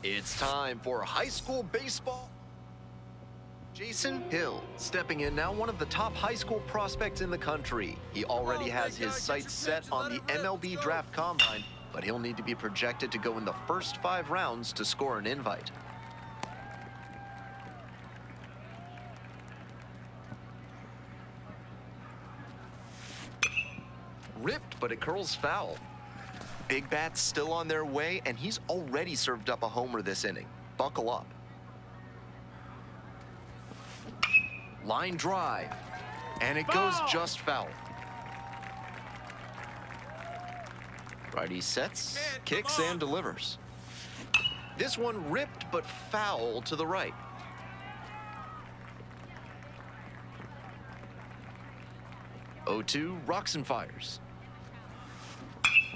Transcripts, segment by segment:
It's time for high school baseball. Jason Hill stepping in now, one of the top high school prospects in the country. He already has his sights set on the MLB Draft Combine, but he'll need to be projected to go in the first 5 rounds to score an invite. Ripped, but it curls foul. Big bats still on their way, and he's already served up a homer this inning. Buckle up. Line drive, and it goes just foul. Righty sets, kicks, and delivers. This one ripped, but foul to the right. Oh, 2, rocks and fires.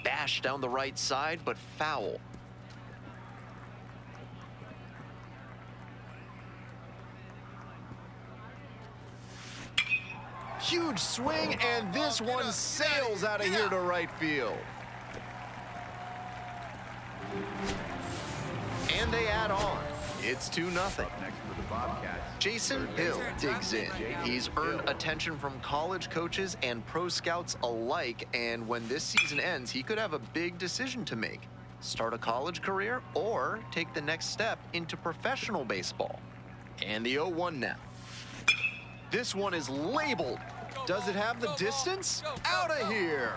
Bash down the right side, but foul. Huge swing, and this one sails out of here to right field. And they add on. It's 2-0. Jason Hill digs in. He's earned attention from college coaches and pro scouts alike, and when this season ends, he could have a big decision to make. Start a college career or take the next step into professional baseball. And the 0-1 now. This one is labeled. Does it have the distance? Out of here!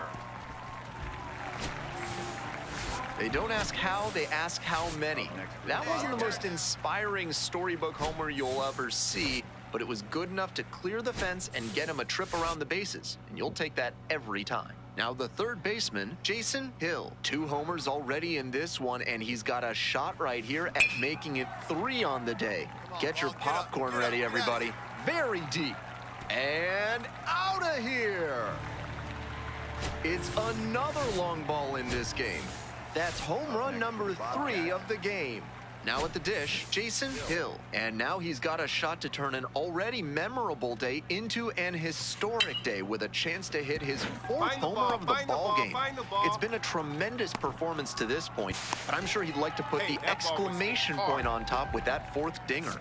They don't ask how, they ask how many. That wasn't the most inspiring storybook homer you'll ever see, but it was good enough to clear the fence and get him a trip around the bases, and you'll take that every time. Now the third baseman, Jason Hill. 2 homers already in this one, and he's got a shot right here at making it 3 on the day. Get your popcorn ready, everybody. Very deep. And out of here! It's another long ball in this game. That's home run number 3 of the game. Now at the dish, Jason Hill. And now he's got a shot to turn an already memorable day into an historic day with a chance to hit his 4th homer of the ball game. It's been a tremendous performance to this point, but I'm sure he'd like to put the exclamation point on top with that 4th dinger.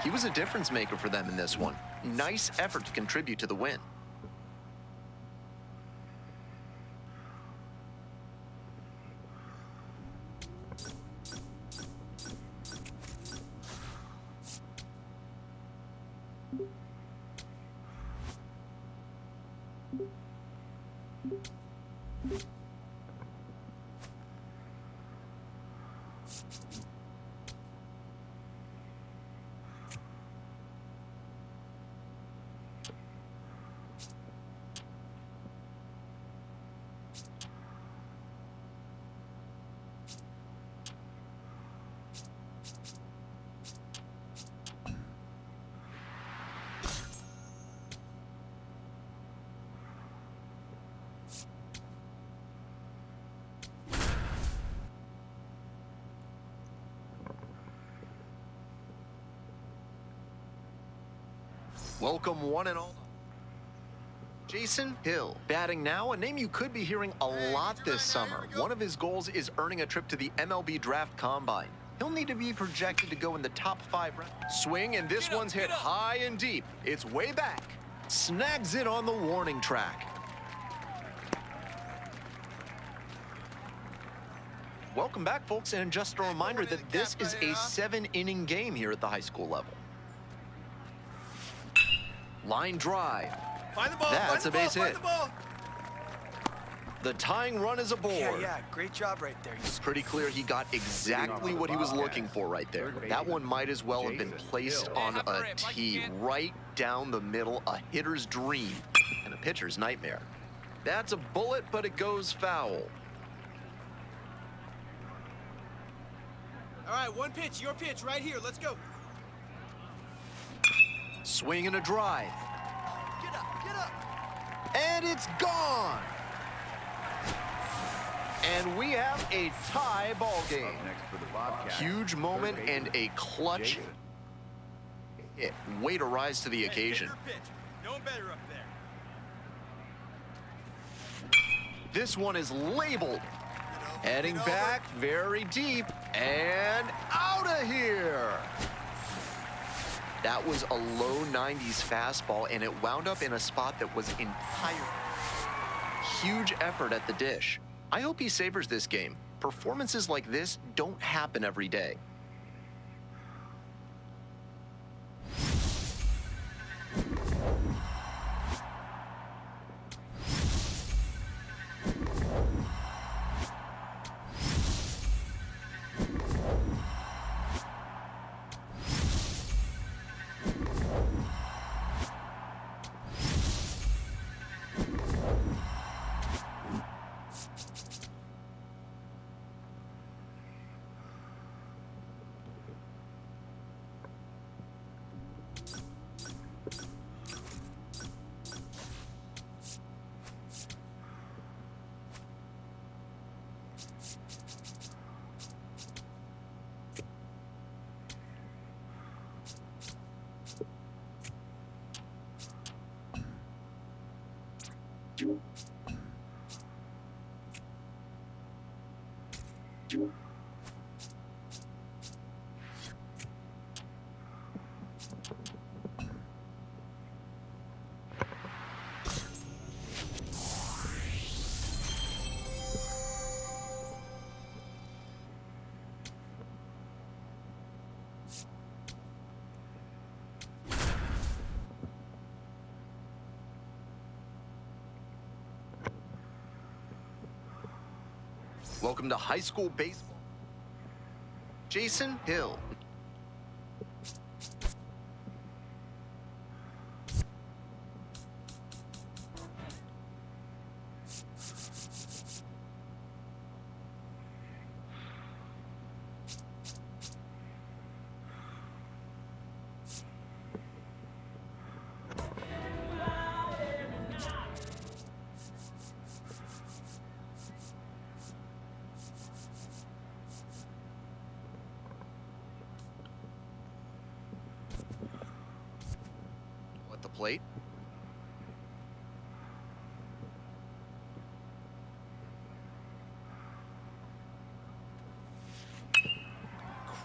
He was a difference maker for them in this one. Nice effort to contribute to the win. Welcome one and all. Jason Hill batting now, a name you could be hearing a lot this summer. One of his goals is earning a trip to the MLB Draft Combine. He'll need to be projected to go in the top 5 rounds. Swing, and this one's hit high and deep. It's way back. Snags it on the warning track. Welcome back, folks, and just a reminder that this is a 7-inning game here at the high school level. Line drive. Find the ball. That's a base hit. The tying run is aboard. Yeah, great job right there. It's pretty clear he got exactly what he was looking for right there. That one might as well have been placed on a tee right down the middle, a hitter's dream and a pitcher's nightmare. That's a bullet, but it goes foul. All right, one pitch, your pitch right here. Let's go. Swing and a drive. Get up. And it's gone. And we have a tie ball game. Huge moment and a clutch hit. Way to rise to the occasion. No one better up there. This one is labeled. Heading back very deep and out of here. That was a low 90s fastball, and it wound up in a spot that was entire. Huge effort at the dish. I hope he savors this game. Performances like this don't happen every day. Welcome to high school baseball. Jason Hill. The plate.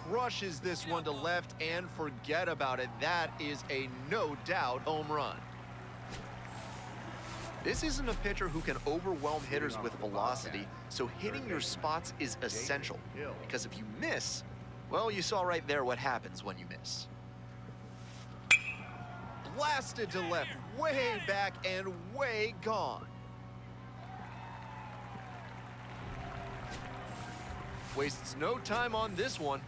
Crushes this one to left, and forget about it. That is a no doubt home run. This isn't a pitcher who can overwhelm hitters with velocity, so hitting your spots is essential. Because if you miss, well, you saw right there what happens when you miss. Blasted to left, way back and way gone. Wastes no time on this one.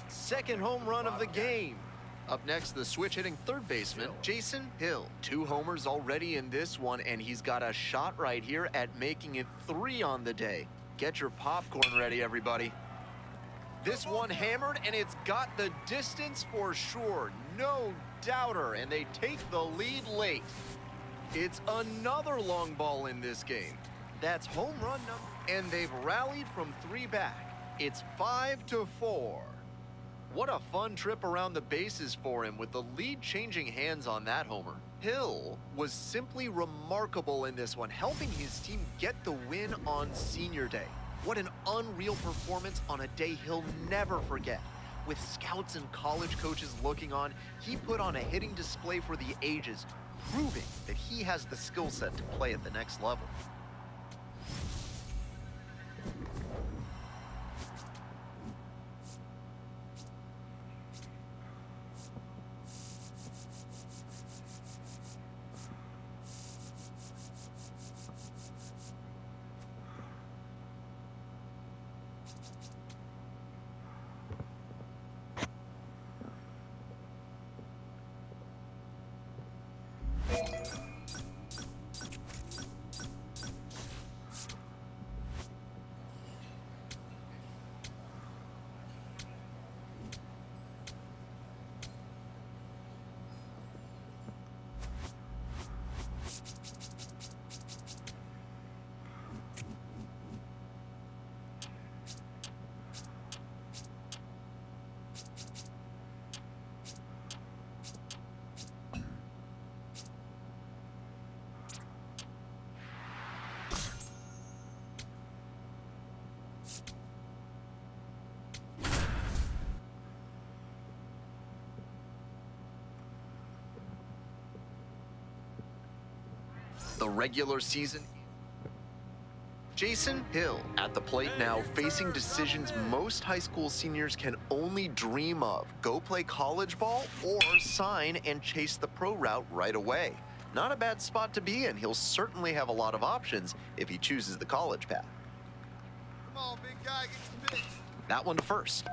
Second home run of the game. Up next, the switch-hitting third baseman, Jason Hill. 2 homers already in this one, and he's got a shot right here at making it 3 on the day. Get your popcorn ready, everybody. This one hammered, and it's got the distance for sure. No doubter, and they take the lead late. It's another long ball in this game. That's home run number, and they've rallied from 3 back. It's 5-4. What a fun trip around the bases for him with the lead changing hands on that homer. Hill was simply remarkable in this one, helping his team get the win on senior day. What an unreal performance on a day he'll never forget. With scouts and college coaches looking on, he put on a hitting display for the ages, proving that he has the skill set to play at the next level. The regular season. Jason Hill at the plate now, facing decisions most high school seniors can only dream of. Go play college ball or sign and chase the pro route right away. Not a bad spot to be in. He'll certainly have a lot of options if he chooses the college path. Come on, big guy, get the pitch. That one to first.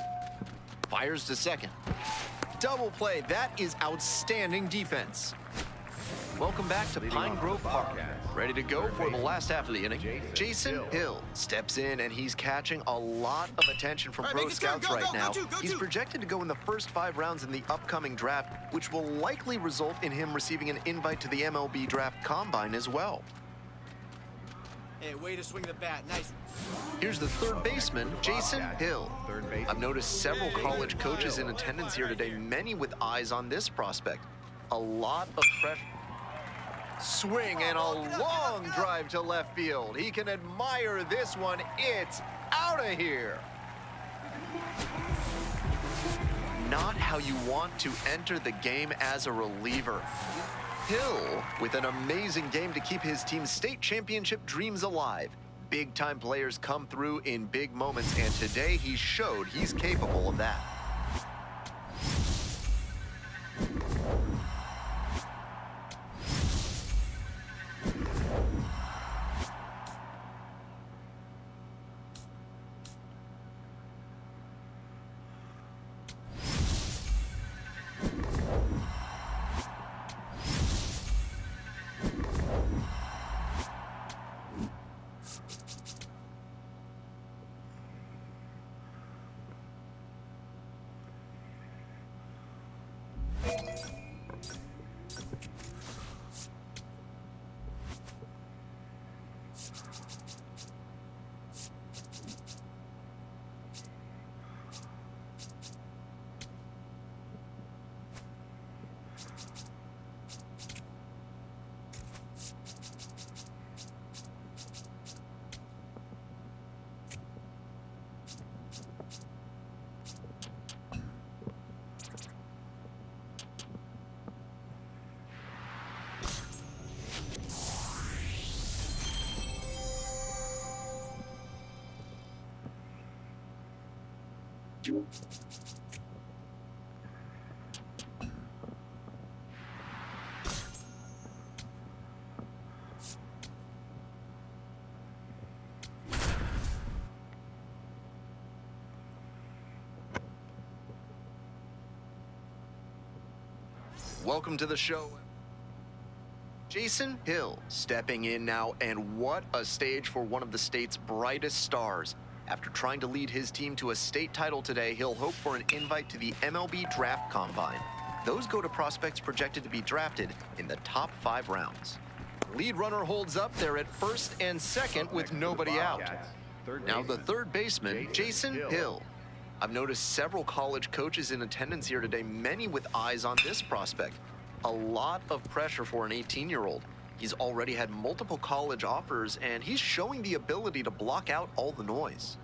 Fires to second. Double play. That is outstanding defense. Welcome back to Pine Grove Park. Ready to go for the last half of the inning. Jason Hill steps in, and he's catching a lot of attention from pro scouts right now. He's projected to go in the first 5 rounds in the upcoming draft, which will likely result in him receiving an invite to the MLB Draft Combine as well. Hey, way to swing the bat. Nice. Here's the third baseman, Jason Hill. I've noticed several college coaches in attendance here today, many with eyes on this prospect. A lot of pressure. Swing and a long drive to left field. He can admire this one. It's out of here. Not how you want to enter the game as a reliever. Hill with an amazing game to keep his team's state championship dreams alive. Big-time players come through in big moments, and today he showed he's capable of that. Welcome to the show. Jason Hill stepping in now, and what a stage for one of the state's brightest stars. After trying to lead his team to a state title today, he'll hope for an invite to the MLB Draft Combine. Those go to prospects projected to be drafted in the top 5 rounds. Lead runner holds up there at first and second with nobody out. Now the third baseman, Jason Hill. I've noticed several college coaches in attendance here today, many with eyes on this prospect. A lot of pressure for an 18-year-old. He's already had multiple college offers, and he's showing the ability to block out all the noise.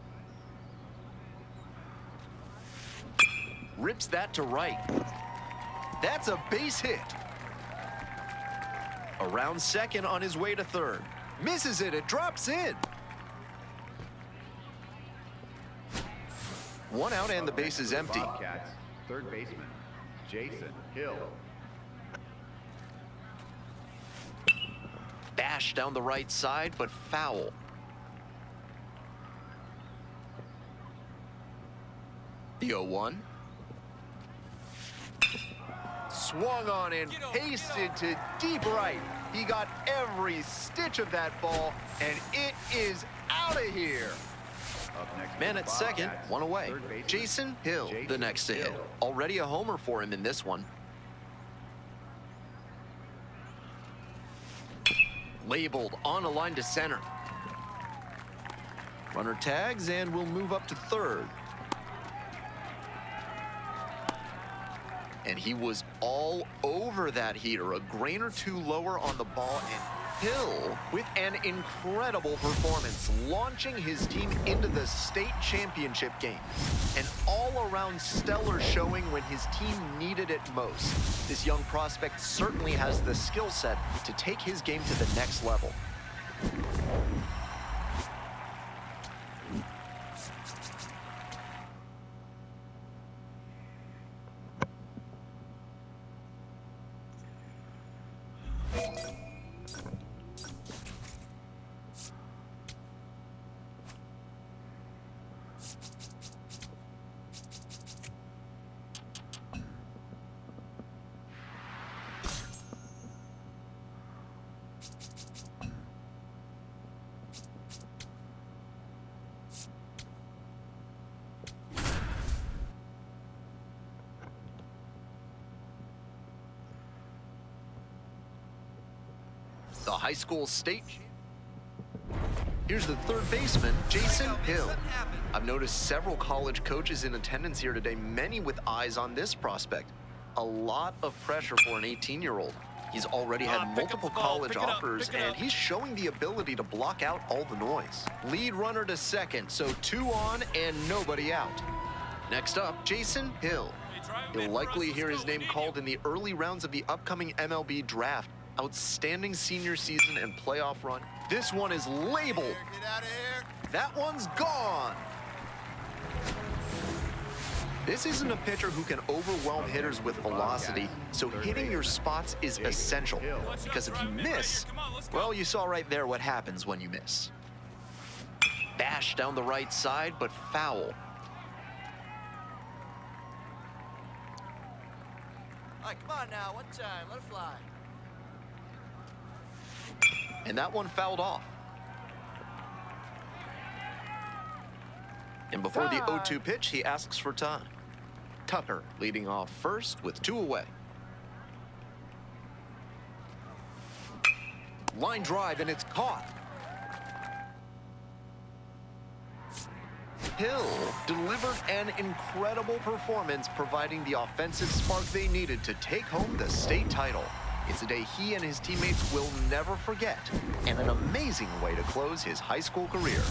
Rips that to right. That's a base hit. Around second on his way to third. Misses it, it drops in. One out and the base is empty. Bobcats, third baseman, Jason Hill. Bash down the right side, but foul. The 0-1. Swung on and pasted to deep right. He got every stitch of that ball, and it is out of here. Man at second, one away. Jason Hill, the next to hit. Already a homer for him in this one. Labeled on a line to center. Runner tags and will move up to third. And he was all over that heater. A grain or two lower on the ball, and Hill with an incredible performance, launching his team into the state championship game. An all-around stellar showing when his team needed it most. This young prospect certainly has the skill set to take his game to the next level. The high school state. Here's the third baseman, Jason Hill. I've noticed several college coaches in attendance here today, many with eyes on this prospect. A lot of pressure for an 18-year-old. He's already had multiple college offers, and he's showing the ability to block out all the noise. Lead runner to second, so 2 on and nobody out. Next up, Jason Hill. You'll likely hear his name called in the early rounds of the upcoming MLB draft. Outstanding senior season and playoff run. This one is labeled. Get out of here. That one's gone. This isn't a pitcher who can overwhelm hitters with velocity, so hitting your spots is essential. Because if you miss, well, you saw right there what happens when you miss. Bash down the right side, but foul. All right, come on now. One time. Let it fly. And that one fouled off. And before the 0-2 pitch, he asks for time. Tucker leading off first with 2 away. Line drive, and it's caught. Hill delivered an incredible performance, providing the offensive spark they needed to take home the state title. It's a day he and his teammates will never forget, and an amazing way to close his high school career.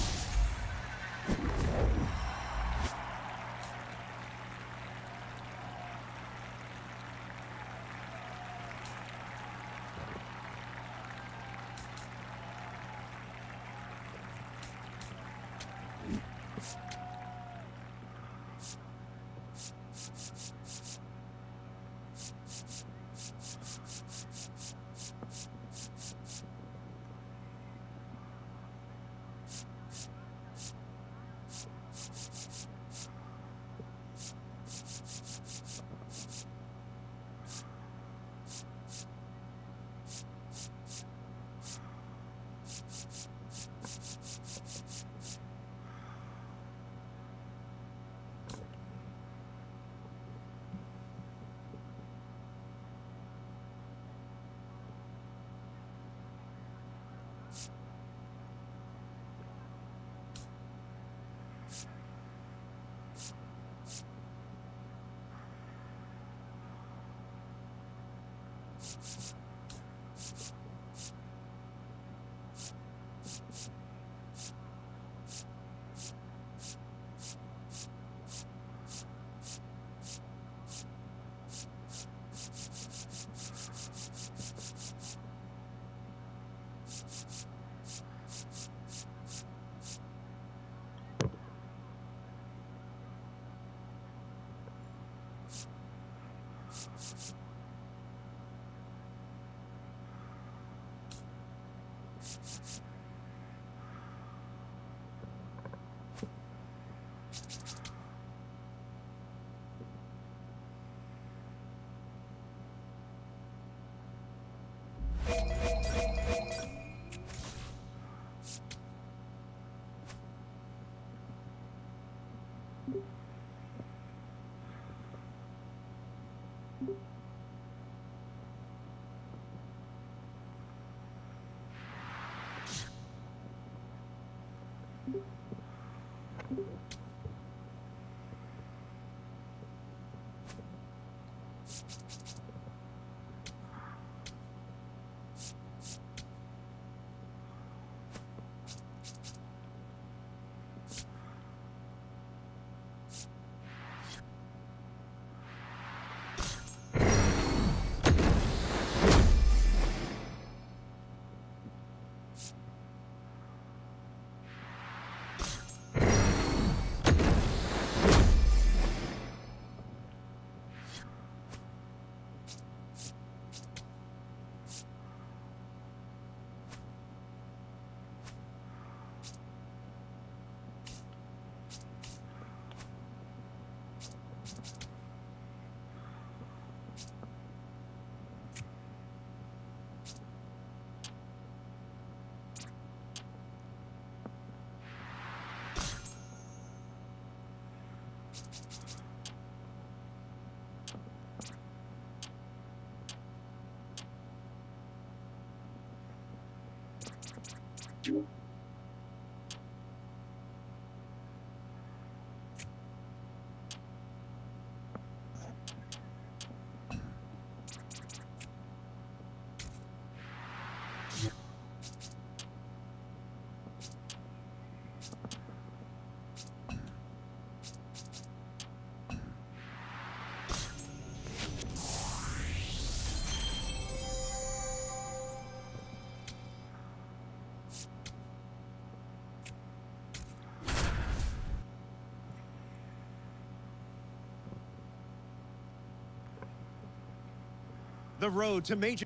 The road to major.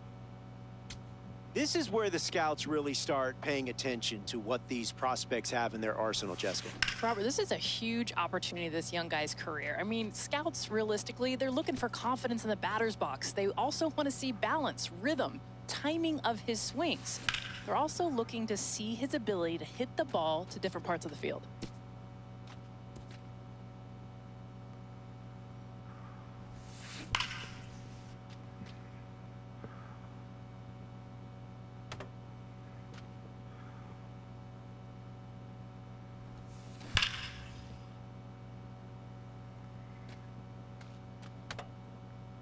This is where the scouts really start paying attention to what these prospects have in their arsenal, Jessica. Robert, this is a huge opportunity, this young guy's career. I mean, scouts, realistically, they're looking for confidence in the batter's box. They also want to see balance, rhythm, timing of his swings. They're also looking to see his ability to hit the ball to different parts of the field.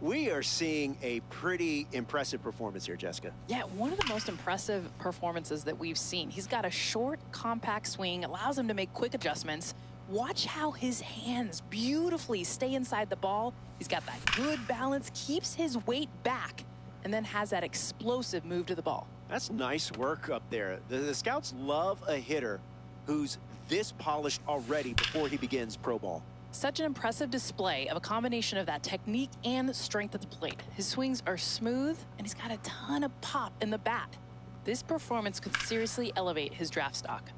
We are seeing a pretty impressive performance here, Jessica. Yeah, one of the most impressive performances that we've seen. He's got a short, compact swing, allows him to make quick adjustments. Watch how his hands beautifully stay inside the ball. He's got that good balance, keeps his weight back, and then has that explosive move to the ball. That's nice work up there. The scouts love a hitter who's this polished already before he begins pro ball. Such an impressive display of a combination of that technique and strength at the plate. His swings are smooth, and he's got a ton of pop in the bat. This performance could seriously elevate his draft stock.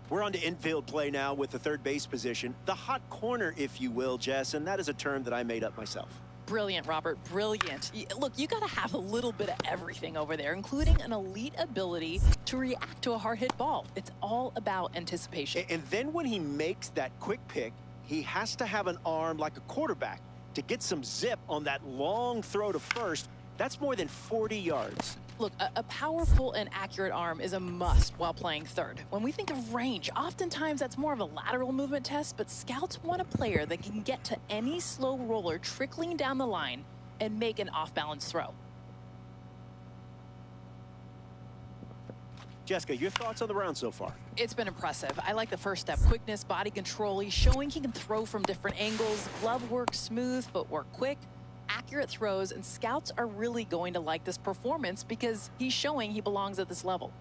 We're on to infield play now with the third base position. The hot corner, if you will, Jess, and that is a term that I made up myself. Brilliant, Robert, brilliant. Look, you got to have a little bit of everything over there, including an elite ability to react to a hard hit ball. It's all about anticipation. And then when he makes that quick pick, he has to have an arm like a quarterback to get some zip on that long throw to first. That's more than 40 yards. Look, a powerful and accurate arm is a must while playing third. When we think of range, oftentimes that's more of a lateral movement test, but scouts want a player that can get to any slow roller trickling down the line and make an off-balance throw. Jessica, your thoughts on the round so far? It's been impressive. I like the first step, quickness, body control. He's showing he can throw from different angles, glove work smooth, footwork quick, accurate throws, and scouts are really going to like this performance because he's showing he belongs at this level.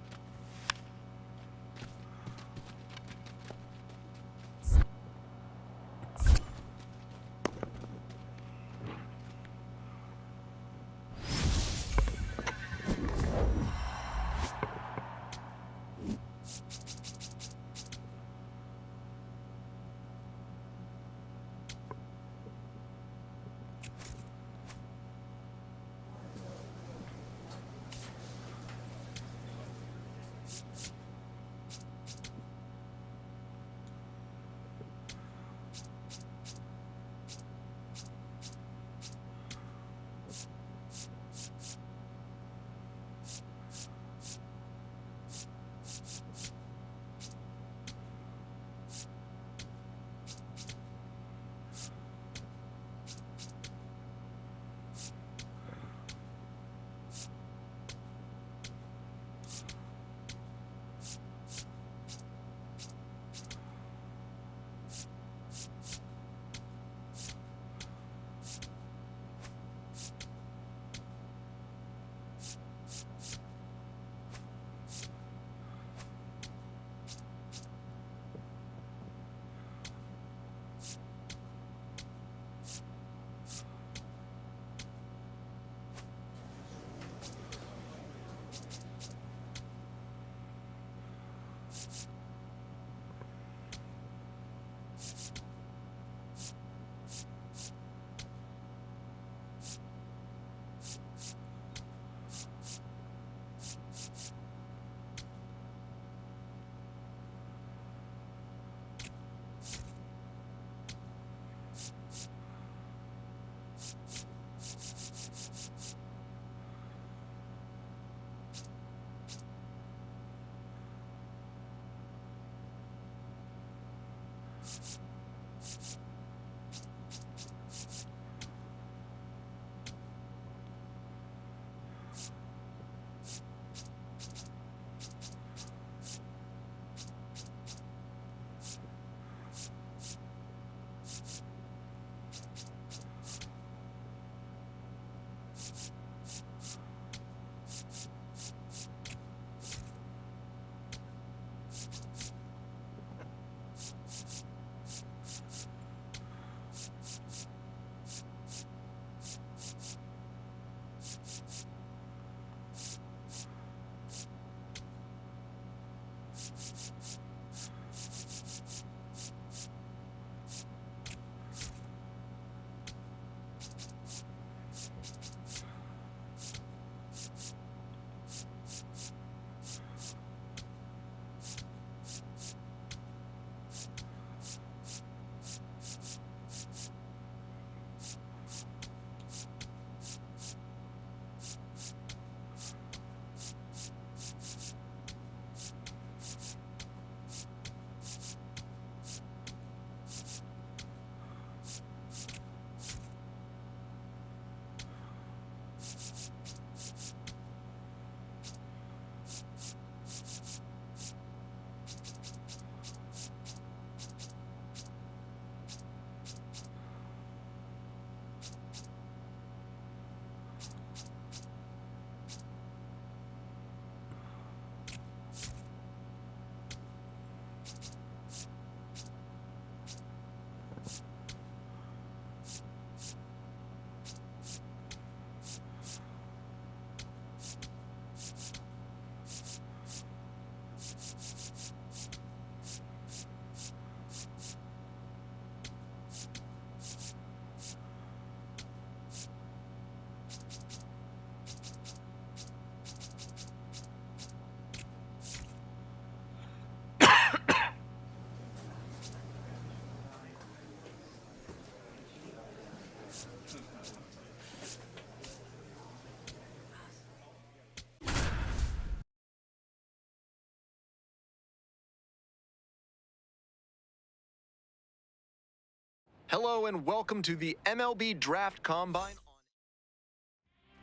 Hello and welcome to the MLB Draft Combine.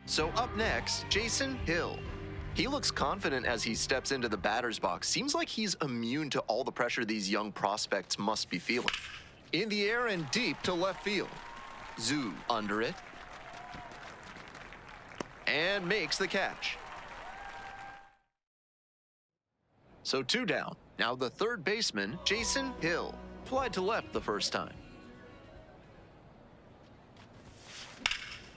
So up next, Jason Hill. He looks confident as he steps into the batter's box. Seems like he's immune to all the pressure these young prospects must be feeling. In the air and deep to left field. Zhu under it. And makes the catch. So 2 down. Now the third baseman, Jason Hill. Flied to left the first time.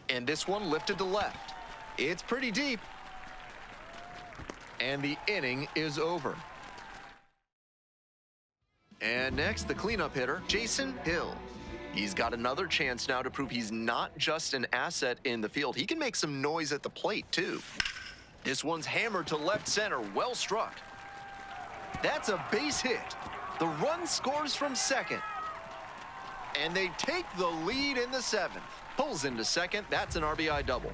And this one lifted to left. It's pretty deep. And the inning is over. And next, the cleanup hitter, Jason Hill. He's got another chance now to prove he's not just an asset in the field. He can make some noise at the plate, too. This one's hammered to left center. Well struck. That's a base hit. The run scores from second. And they take the lead in the 7th. Pulls into second. That's an RBI double.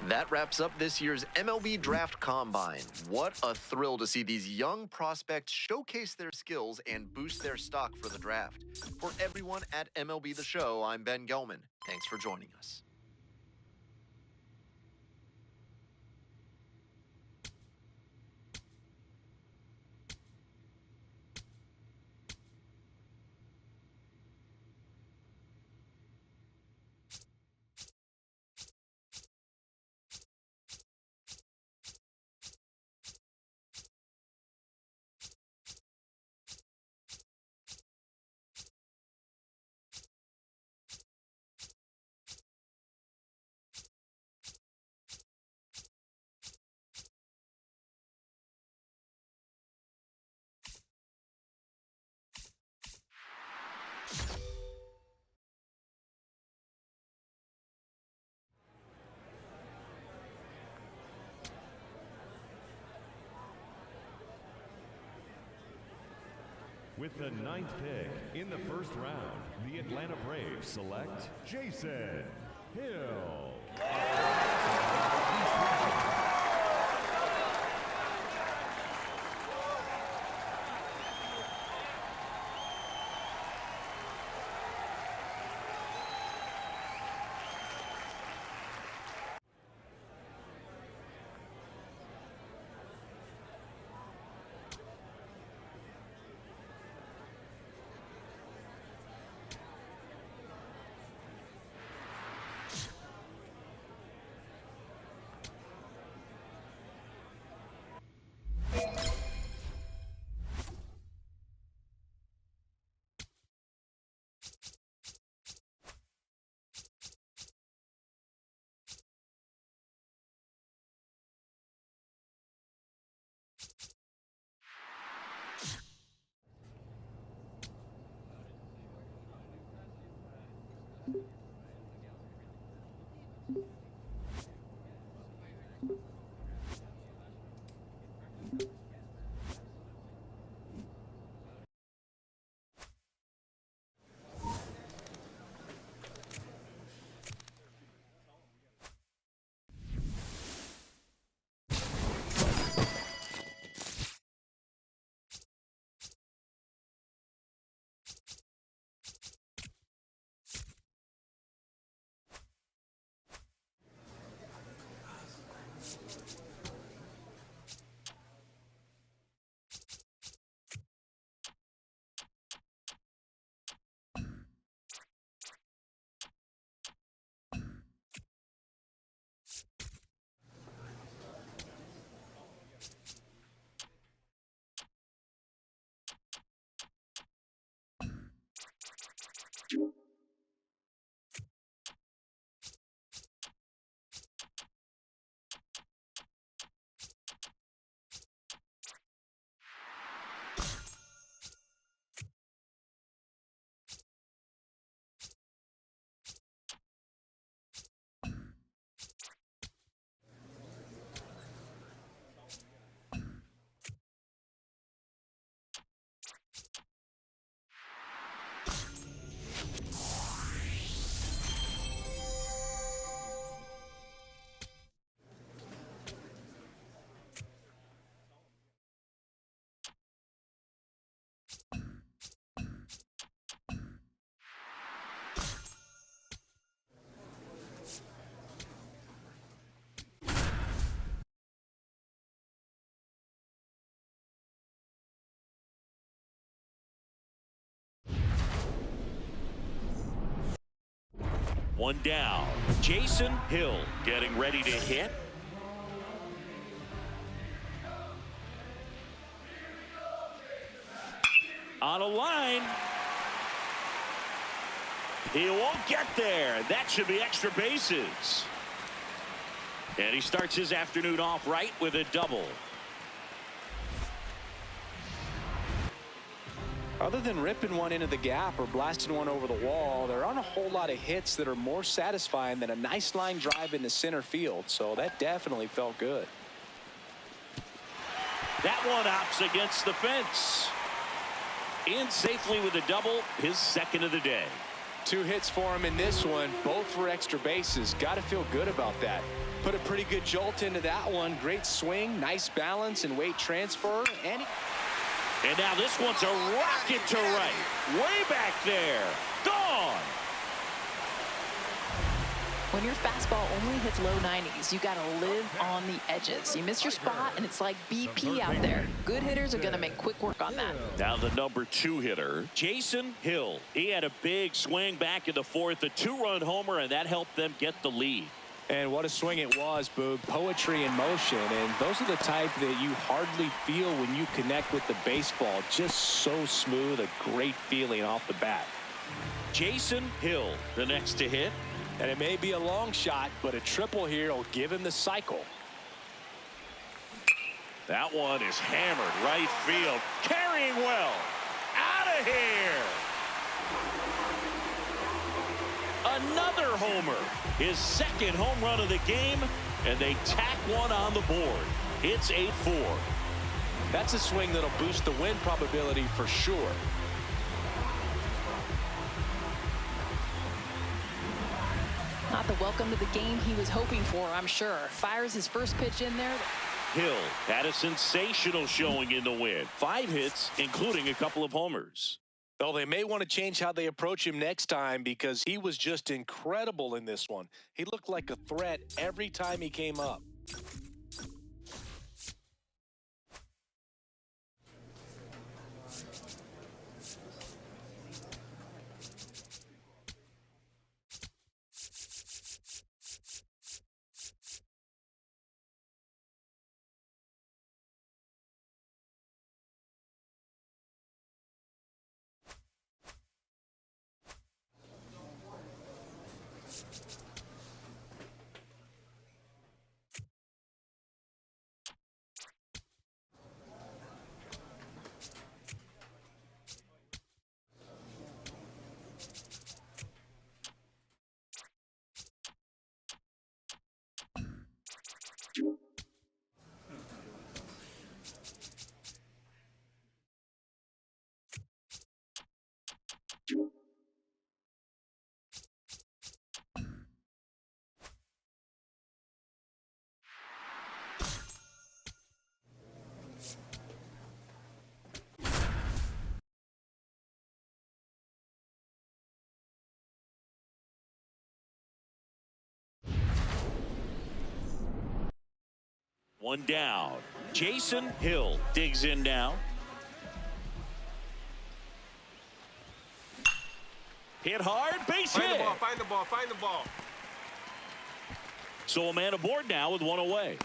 That wraps up this year's MLB Draft Combine. What a thrill to see these young prospects showcase their skills and boost their stock for the draft. For everyone at MLB The Show, I'm Ben Gelman. Thanks for joining us. With the 9th pick in the first round, the Atlanta Braves select Jason Hill. One down. Jason Hill getting ready to hit. On a line. He won't get there. That should be extra bases. And he starts his afternoon off right with a double. Other than ripping one into the gap or blasting one over the wall, there aren't a whole lot of hits that are more satisfying than a nice line drive into center field. So that definitely felt good. That one opts against the fence. In safely with a double, his second of the day. 2 hits for him in this one, both for extra bases. Got to feel good about that. Put a pretty good jolt into that one. Great swing, nice balance and weight transfer. And now this one's a rocket to right. Way back there. Gone. When your fastball only hits low 90s, you got to live on the edges. You miss your spot, and it's like BP out there. Good hitters are going to make quick work on that. Now the number 2 hitter, Jason Hill. He had a big swing back in the 4th, a 2-run homer, and that helped them get the lead. And what a swing it was, Boog. Poetry in motion. And those are the type that you hardly feel when you connect with the baseball. Just so smooth, a great feeling off the bat. Jason Hill, the next to hit. And it may be a long shot, but a triple here will give him the cycle. That one is hammered right field. Carrying well. Out of here. Another homer. His second home run of the game, and they tack one on the board. It's 8-4. That's a swing that'll boost the win probability for sure. Not the welcome to the game he was hoping for, I'm sure. Fires his first pitch in there. Hill had a sensational showing in the win. 5 hits, including a couple of homers. Well, they may want to change how they approach him next time because he was just incredible in this one. He looked like a threat every time he came up. One down. Jason Hill digs in now. Hit hard, base hit. Find the ball, find the ball, find the ball. So a man aboard now with one away.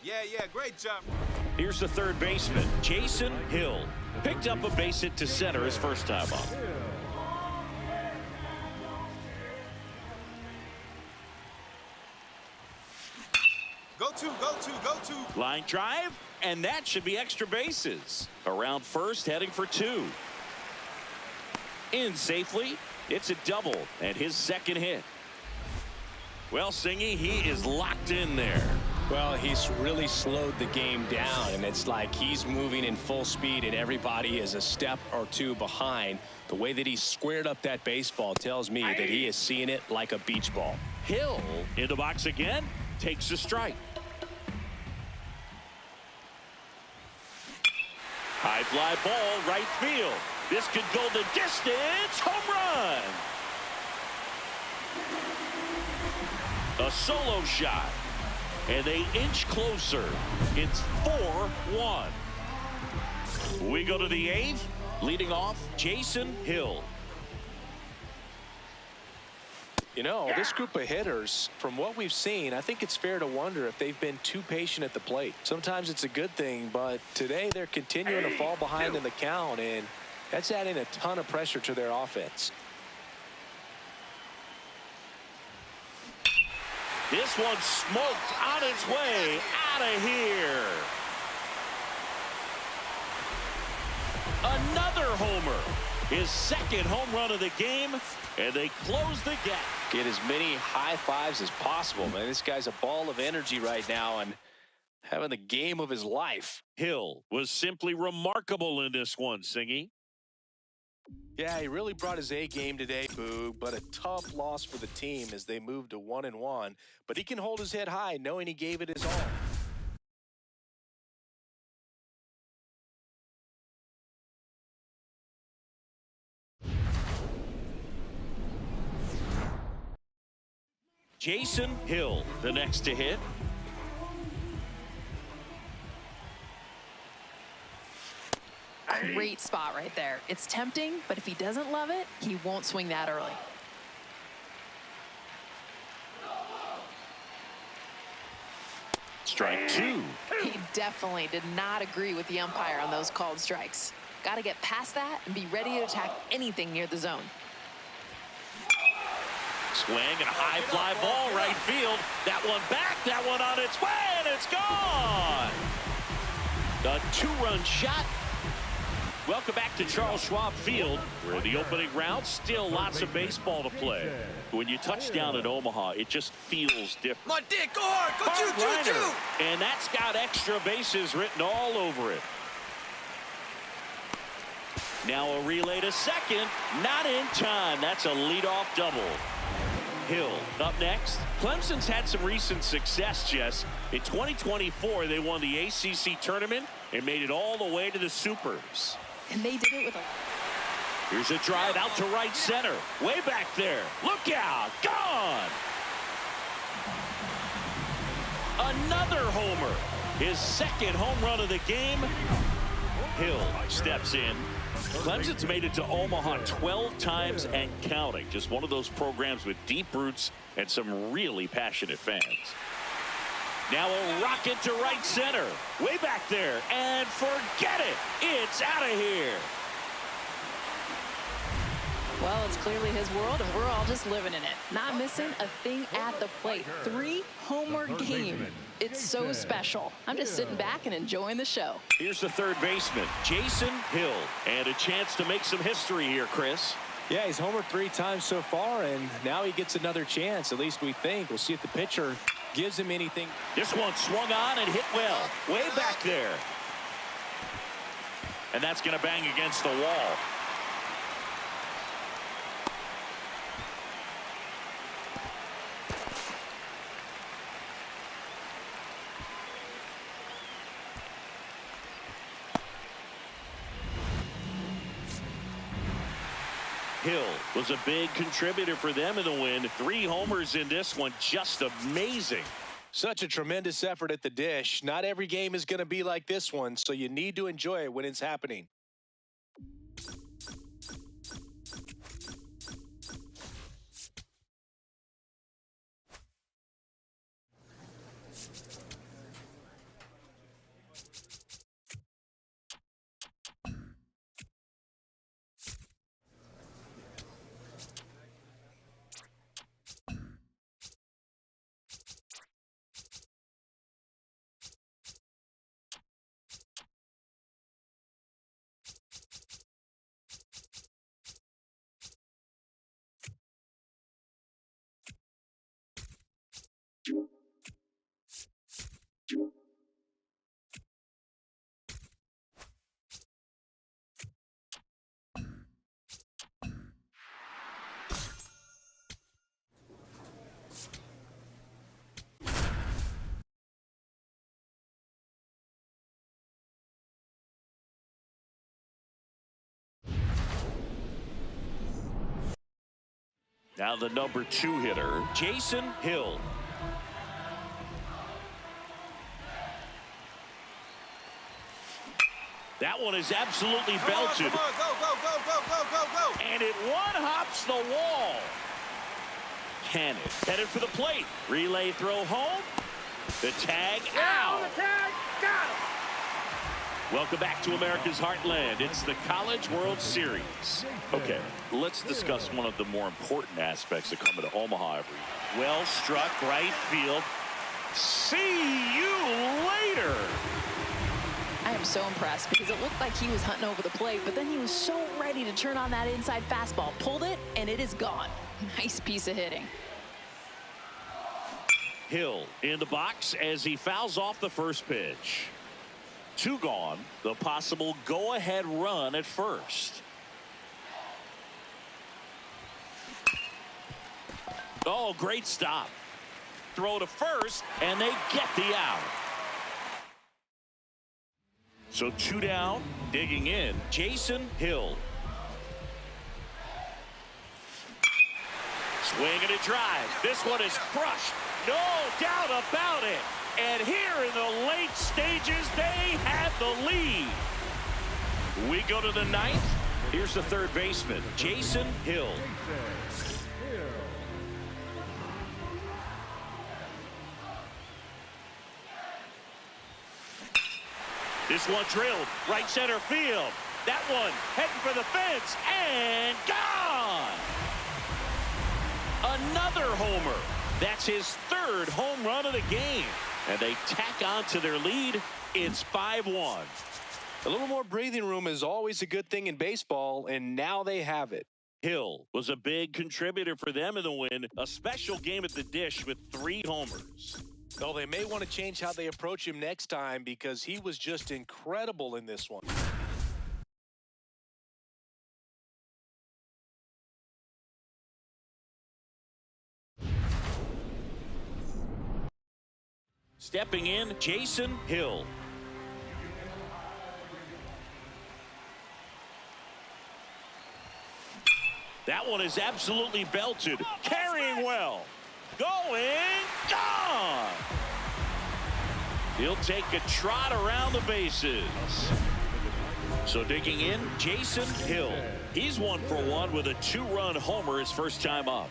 Yeah, great job. Here's the third baseman, Jason Hill. Picked up a base hit to center his first time up. Go to. Line drive, and that should be extra bases. Around first, heading for two. In safely, it's a double, and his second hit. Well, Singy, he is locked in there. Well, he's really slowed the game down, and it's like he's moving in full speed, and everybody is a step or two behind. The way that he squared up that baseball tells me that he is seeing it like a beach ball. Hill in the box again, takes a strike. High fly ball, right field. This could go the distance. Home run. A solo shot. And they inch closer. It's 4-1. We go to the eighth. Leading off, Jason Hill. You know, this group of hitters, from what we've seen, I think it's fair to wonder if they've been too patient at the plate. Sometimes it's a good thing, but today they're continuing to fall behind in the count, and that's adding a ton of pressure to their offense. This one smoked on its way out of here. Another homer. His second home run of the game, and they close the gap. Get as many high fives as possible, man. This guy's a ball of energy right now and having the game of his life. Hill was simply remarkable in this one, Singy. Yeah, he really brought his A game today, Boog, but a tough loss for the team as they moved to 1-1. But he can hold his head high knowing he gave it his all. Jason Hill, the next to hit. Great spot right there. It's tempting, but if he doesn't love it, he won't swing that early. Strike two. He definitely did not agree with the umpire on those called strikes. Got to get past that and be ready to attack anything near the zone. Swing and a high fly ball right field. That one back, that one on its way, and it's gone. The two-run shot. Welcome back to Charles Schwab Field, where the opening round, still lots of baseball to play. When you touch down at Omaha, it just feels different. Come on, Dick, go hard, go two. And that's got extra bases written all over it. Now a relay to second, not in time. That's a leadoff double. Hill up next. Clemson's had some recent success, Jess. In 2024, they won the ACC tournament and made it all the way to the Supers. And they did it with a... Here's a drive out to right center. Way back there. Look out. Gone. Another homer. His second home run of the game. Hill steps in. Clemson's made it to Omaha 12 times and counting. Just one of those programs with deep roots and some really passionate fans. Now a rocket to right center. Way back there. And forget it. It's out of here. Well, it's clearly his world, and we're all just living in it. Not missing a thing at the plate. 3-homer game. It's so special. I'm just sitting back and enjoying the show. Here's the third baseman, Jason Hill. And a chance to make some history here, Chris. Yeah, he's homered 3 times so far, and now he gets another chance. At least we think. We'll see if the pitcher gives him anything. This one swung on and hit well. Way back there. And that's going to bang against the wall. Hill was a big contributor for them in the win. 3 homers in this one. Just amazing. Such a tremendous effort at the dish. Not every game is going to be like this one, so you need to enjoy it when it's happening. Now the number 2 hitter, Jason Hill. That one is absolutely belted. Come on, go. And it one-hops the wall. Cannon headed for the plate. Relay throw home. The tag out. Got him. Welcome back to America's Heartland. It's the College World Series. Okay, let's discuss one of the more important aspects of coming to Omaha every year. Well struck right field. See you later. I am so impressed because it looked like he was hunting over the plate, but then he was so ready to turn on that inside fastball. Pulled it, and it is gone. Nice piece of hitting. Hill in the box as he fouls off the first pitch. 2 gone. The possible go-ahead run at first. Oh, great stop. Throw to first, and they get the out. So 2 down, digging in, Jason Hill. Swing and a drive. This one is crushed. No doubt about it. And here in the late stages, they have the lead. We go to the 9th. Here's the 3rd baseman, Jason Hill. This one drilled right center field. That one heading for the fence and gone. Another homer. That's his 3rd home run of the game. And they tack on to their lead. It's 5-1. A little more breathing room is always a good thing in baseball, and now they have it. Hill was a big contributor for them in the win. A special game at the dish with 3 homers. Well, they may want to change how they approach him next time because he was just incredible in this one. Stepping in, Jason Hill. That one is absolutely belted. Carrying well. Going, gone. He'll take a trot around the bases. So digging in, Jason Hill. He's 1 for 1 with a 2-run homer his first time up.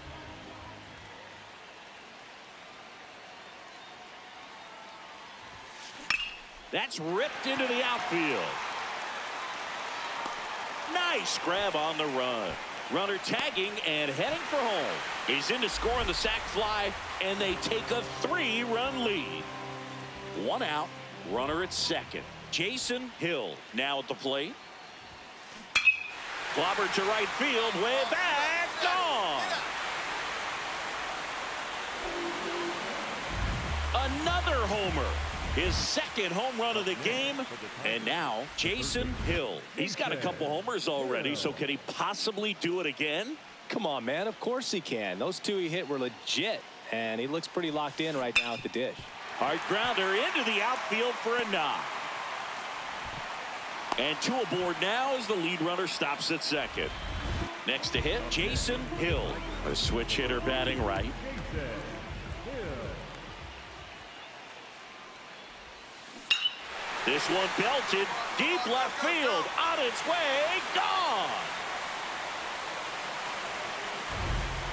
That's ripped into the outfield. Nice grab on the run. Runner tagging and heading for home. He's in to score on the sac fly, and they take a 3-run lead. 1 out, runner at second. Jason Hill now at the plate. Clobbered to right field, way back, gone. Another homer. His second home run of the game. And now Jason Hill. He's got a couple homers already, so can he possibly do it again? Come on, man. Of course he can. Those two he hit were legit, and he looks pretty locked in right now at the dish. Hard grounder into the outfield for a knock. And two aboard now as the lead runner stops at second. Next to hit, Jason Hill. A switch hitter batting right. This one belted deep left field, on its way, gone.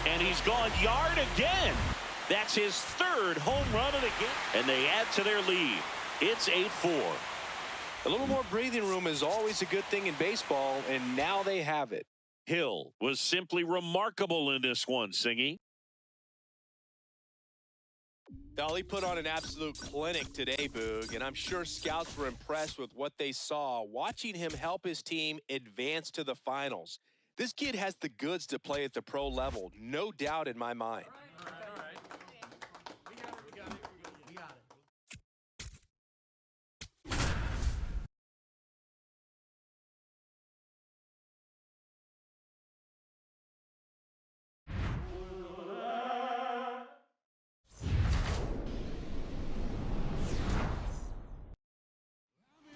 And he's gone yard again. That's his third home run of the game. And they add to their lead. It's 8-4. A little more breathing room is always a good thing in baseball, and now they have it. Hill was simply remarkable in this one, Singy. Well, he put on an absolute clinic today, Boog, and I'm sure scouts were impressed with what they saw, watching him help his team advance to the finals. This kid has the goods to play at the pro level, no doubt in my mind.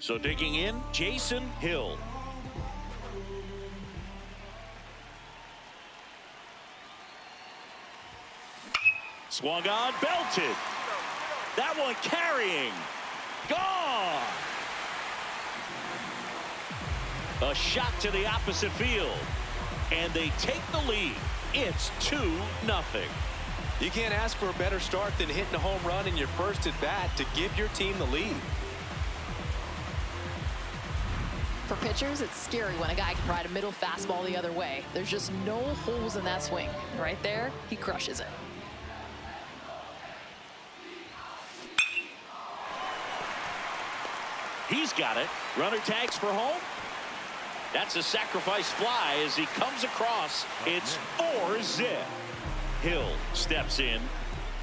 So digging in, Jason Hill. Swung on, belted. That one carrying. Gone. A shot to the opposite field. And they take the lead. It's 2-0. You can't ask for a better start than hitting a home run in your first at bat to give your team the lead. For pitchers, it's scary when a guy can ride a middle fastball the other way. There's just no holes in that swing. Right there, he crushes it. He's got it. Runner tags for home. That's a sacrifice fly as he comes across. It's 4-0. Hill steps in.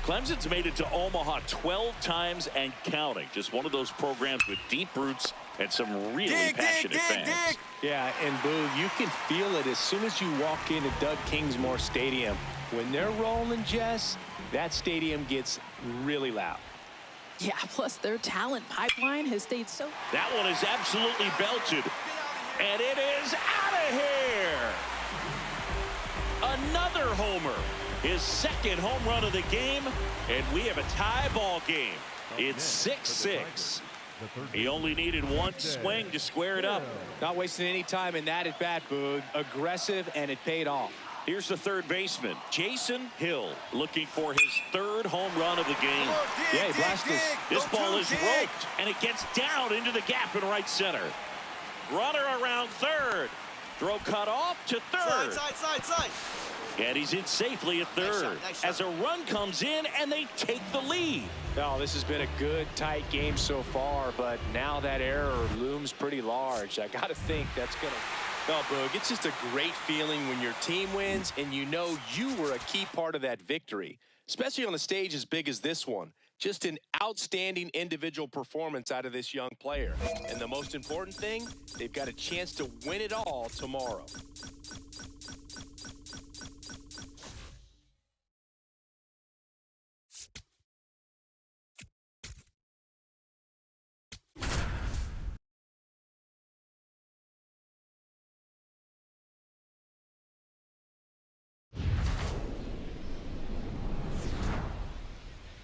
Clemson's made it to Omaha 12 times and counting. Just one of those programs with deep roots and some really passionate fans. Yeah, and Boo, you can feel it as soon as you walk into Doug Kingsmore Stadium. When they're rolling, Jess, that stadium gets really loud. Yeah, plus their talent pipeline has stayed so. That one is absolutely belted. And it is out of here. Another homer. His second home run of the game. And we have a tie ball game. It's 6-6. He only needed one swing to square it up. Not wasting any time in that at bat, Boog. Aggressive, and it paid off. Here's the third baseman, Jason Hill, looking for his third home run of the game. Yeah, he blasted. This ball is roped, and it gets down into the gap in right center. Runner around third. Throw cut off to third. Side. And he's in safely at third. Nice shot. As a run comes in, and they take the lead. No, this has been a good, tight game so far, but now that error looms pretty large. I got to think that's going to... Well, Boog, it's just a great feeling when your team wins and you know you were a key part of that victory, especially on a stage as big as this one. Just an outstanding individual performance out of this young player. And the most important thing, they've got a chance to win it all tomorrow.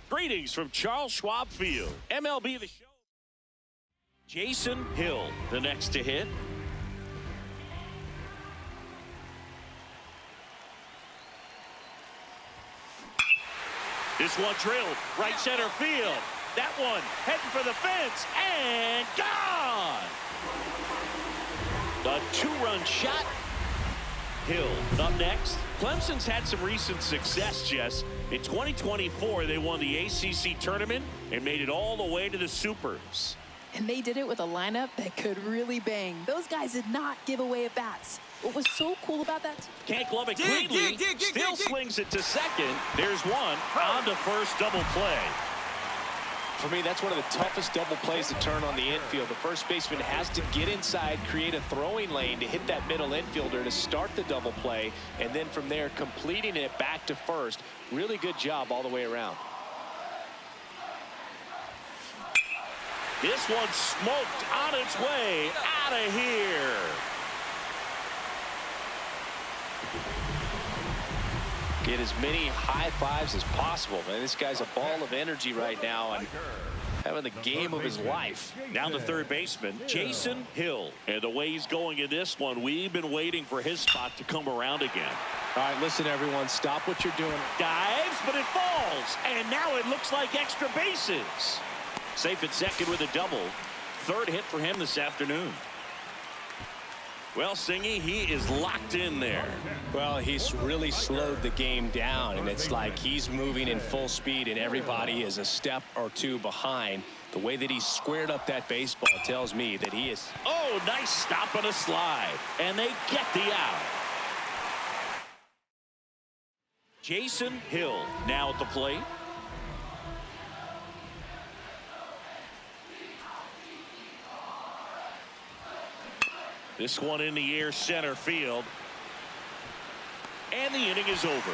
Greetings from Charles Schwab Field. MLB The Show. Jason Hill, the next to hit. This one drilled right center field. That one heading for the fence and gone. A two-run shot. Hill up next. Clemson's had some recent success, Jess. In 2024, they won the ACC tournament and made it all the way to the Supers. And they did it with a lineup that could really bang. Those guys did not give away at bats. What was so cool about that? Can't glove it cleanly. Still slings it to second. There's one. On to first, double play. For me, that's one of the toughest double plays to turn on the infield. The first baseman has to get inside, create a throwing lane to hit that middle infielder to start the double play, and then from there completing it back to first. Really good job all the way around. This one smoked on its way out of here. Get as many high fives as possible, man. This guy's a ball of energy right now and having the game of his life. Now the third baseman, Jason Hill. And the way he's going in this one, we've been waiting for his spot to come around again. All right, listen, everyone, stop what you're doing. Dives, but it falls. And now it looks like extra bases. Safe at second with a double. Third hit for him this afternoon. Well, Singy, he is locked in there. Well, he's really slowed the game down, and it's like he's moving in full speed, and everybody is a step or two behind. The way that he squared up that baseball tells me that he is... Oh, nice stop on a slide, and they get the out. Jason Hill now at the plate. This one in the air, center field. And the inning is over.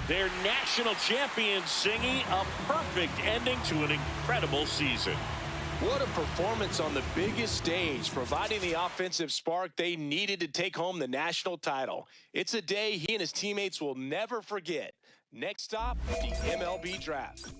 Their national champions, Singy, a perfect ending to an incredible season. What a performance on the biggest stage, providing the offensive spark they needed to take home the national title. It's a day he and his teammates will never forget. Next stop, the MLB Draft.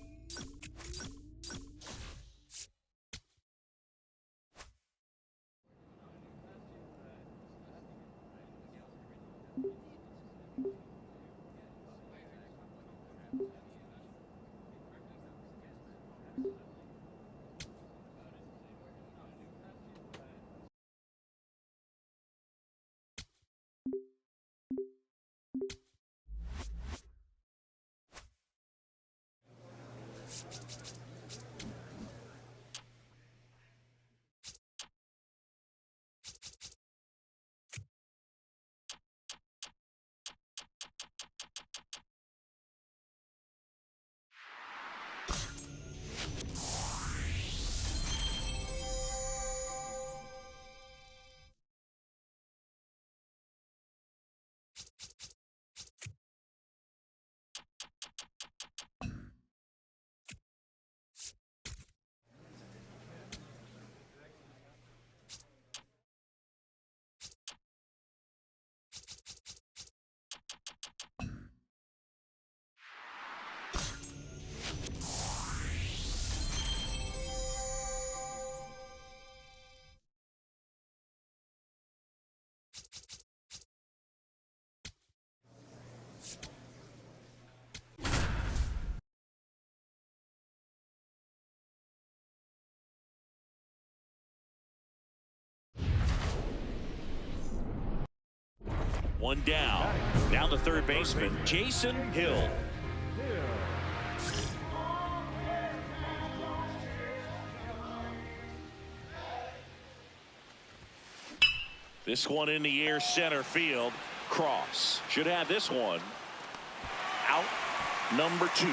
One down. Now the third baseman, Jason Hill. This one in the air, center field. Cross. Should have this one. Out number 2.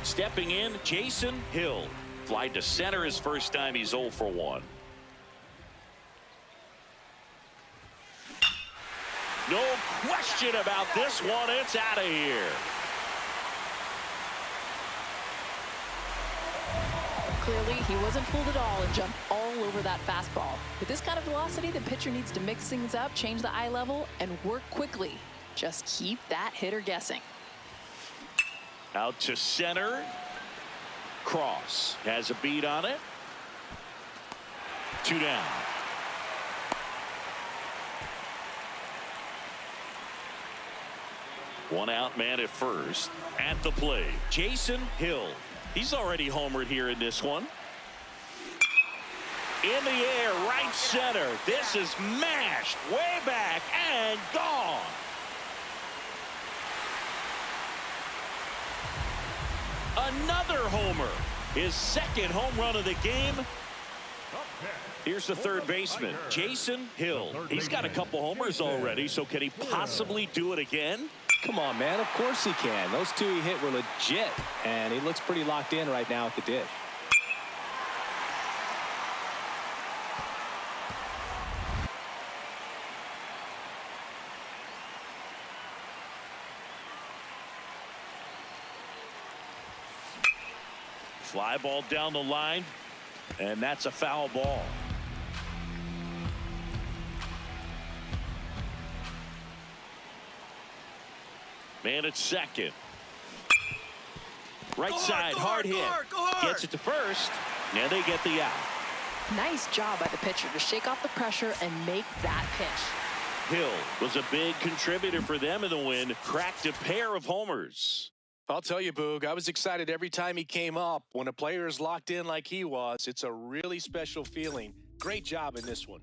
Stepping in, Jason Hill. Fly to center his first time. He's 0 for 1. No question about this one. It's out of here. Clearly, he wasn't fooled at all and jumped all over that fastball. With this kind of velocity, the pitcher needs to mix things up, change the eye level, and work quickly. Just keep that hitter guessing. Out to center. Cross has a beat on it. 2 down. One out, man at first. At the plate, Jason Hill. He's already homered here in this one. In the air, right center. This is mashed way back and gone. Another homer. His second home run of the game. Here's the third baseman, Jason Hill. He's got a couple homers already, so can he possibly do it again? Come on, man. Of course he can. Those two he hit were legit, and he looks pretty locked in right now at the dish. Fly ball down the line, and that's a foul ball. Man at second. Right side, hard hit. Gets it to first, and they get the out. Nice job by the pitcher to shake off the pressure and make that pitch. Hill was a big contributor for them in the win. Cracked a pair of homers. I'll tell you, Boog, I was excited every time he came up. When a player is locked in like he was, it's a really special feeling. Great job in this one.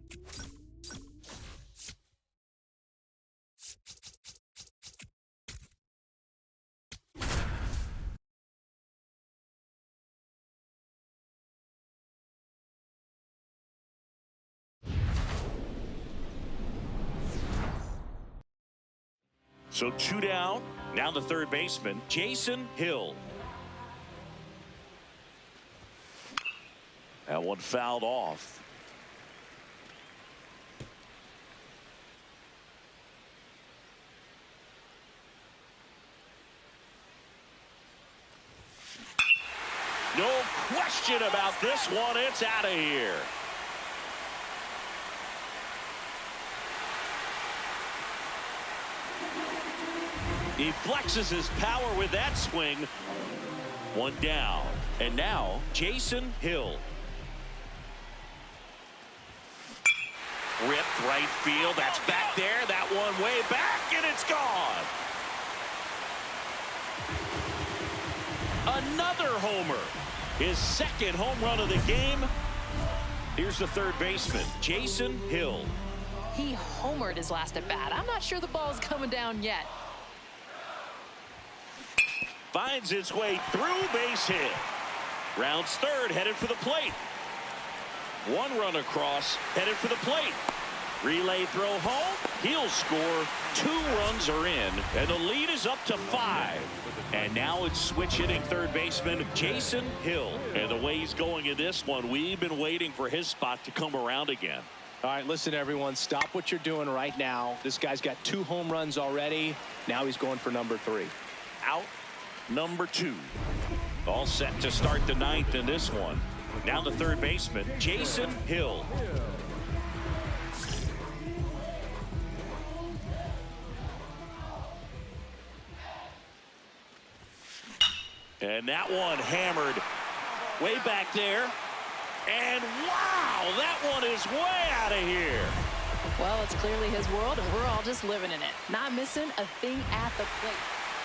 So 2 down. Now the third baseman, Jason Hill. That one fouled off. No question about this one. It's out of here. He flexes his power with that swing. One down. And now, Jason Hill. Ripped right field. That's back there. That one way back, and it's gone. Another homer. His second home run of the game. Here's the third baseman, Jason Hill. He homered his last at bat. I'm not sure the ball's coming down yet. Finds its way through, base hit. Rounds third, headed for the plate. One run across, headed for the plate. Relay throw home. He'll score. 2 runs are in, and the lead is up to 5. And now it's switch hitting third baseman Jason Hill. And the way he's going in this one, we've been waiting for his spot to come around again. All right, listen, everyone. Stop what you're doing right now. This guy's got 2 home runs already. Now he's going for number 3. Out number 2. All set to start the 9th in this one. Now the third baseman, Jason Hill. And that one hammered way back there. And wow, that one is way out of here. Well, it's clearly his world, and we're all just living in it. Not missing a thing at the plate.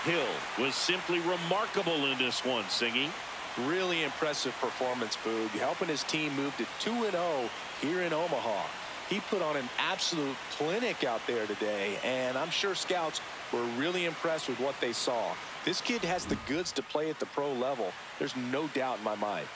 Hill was simply remarkable in this one, Singy. Really impressive performance, Boog, helping his team move to 2-0 here in Omaha. He put on an absolute clinic out there today, and I'm sure scouts were really impressed with what they saw. This kid has the goods to play at the pro level. There's no doubt in my mind.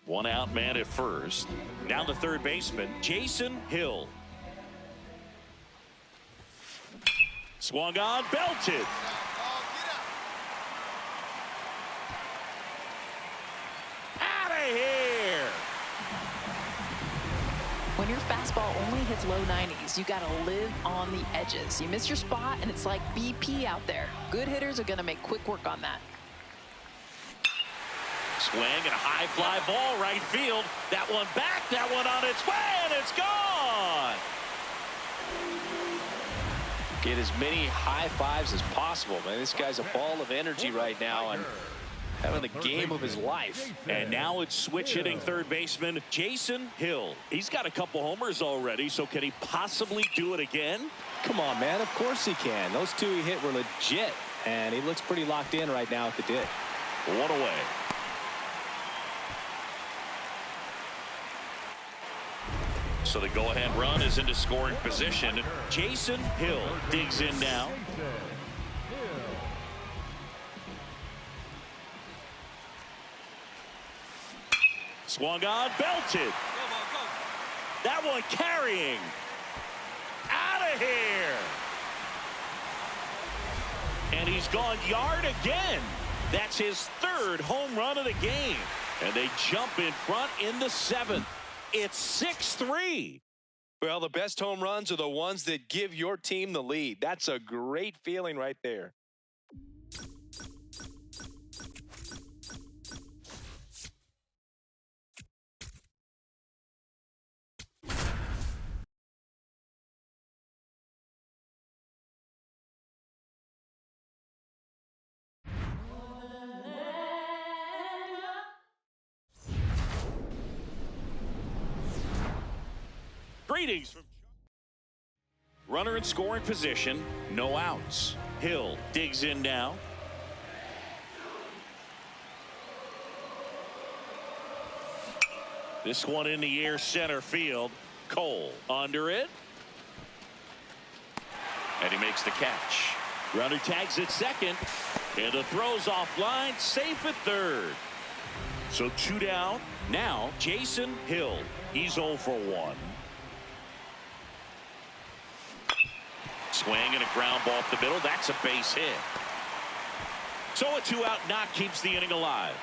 One out, man at first. Down to third baseman, Jason Hill. Swung on, belted. Out of here. When your fastball only hits low 90s, you got to live on the edges. You miss your spot, and it's like BP out there. Good hitters are going to make quick work on that. Swing and a high fly ball right field. That one back, that one on its way, and it's gone. Get as many high fives as possible, man. This guy's a ball of energy right now and having the game of his life. And now it's switch hitting third baseman Jason Hill. He's got a couple homers already, so can he possibly do it again? Come on, man. Of course he can. Those two he hit were legit, and he looks pretty locked in right now at the dig. One away. So the go-ahead run is into scoring position. Jason Hill digs in now. Swung on, belted. That one carrying. Out of here. And he's gone yard again. That's his third home run of the game. And they jump in front in the seventh. It's 6-3. Well, the best home runs are the ones that give your team the lead. That's a great feeling right there. Greetings from runner in scoring position, no outs. Hill digs in now. This one in the air, center field. Cole under it. And he makes the catch. Runner tags at second. And the throw's offline, safe at third. So 2 down. Now Jason Hill. He's 0 for 1. Swing and a ground ball up the middle. That's a base hit. So a 2-out knock keeps the inning alive.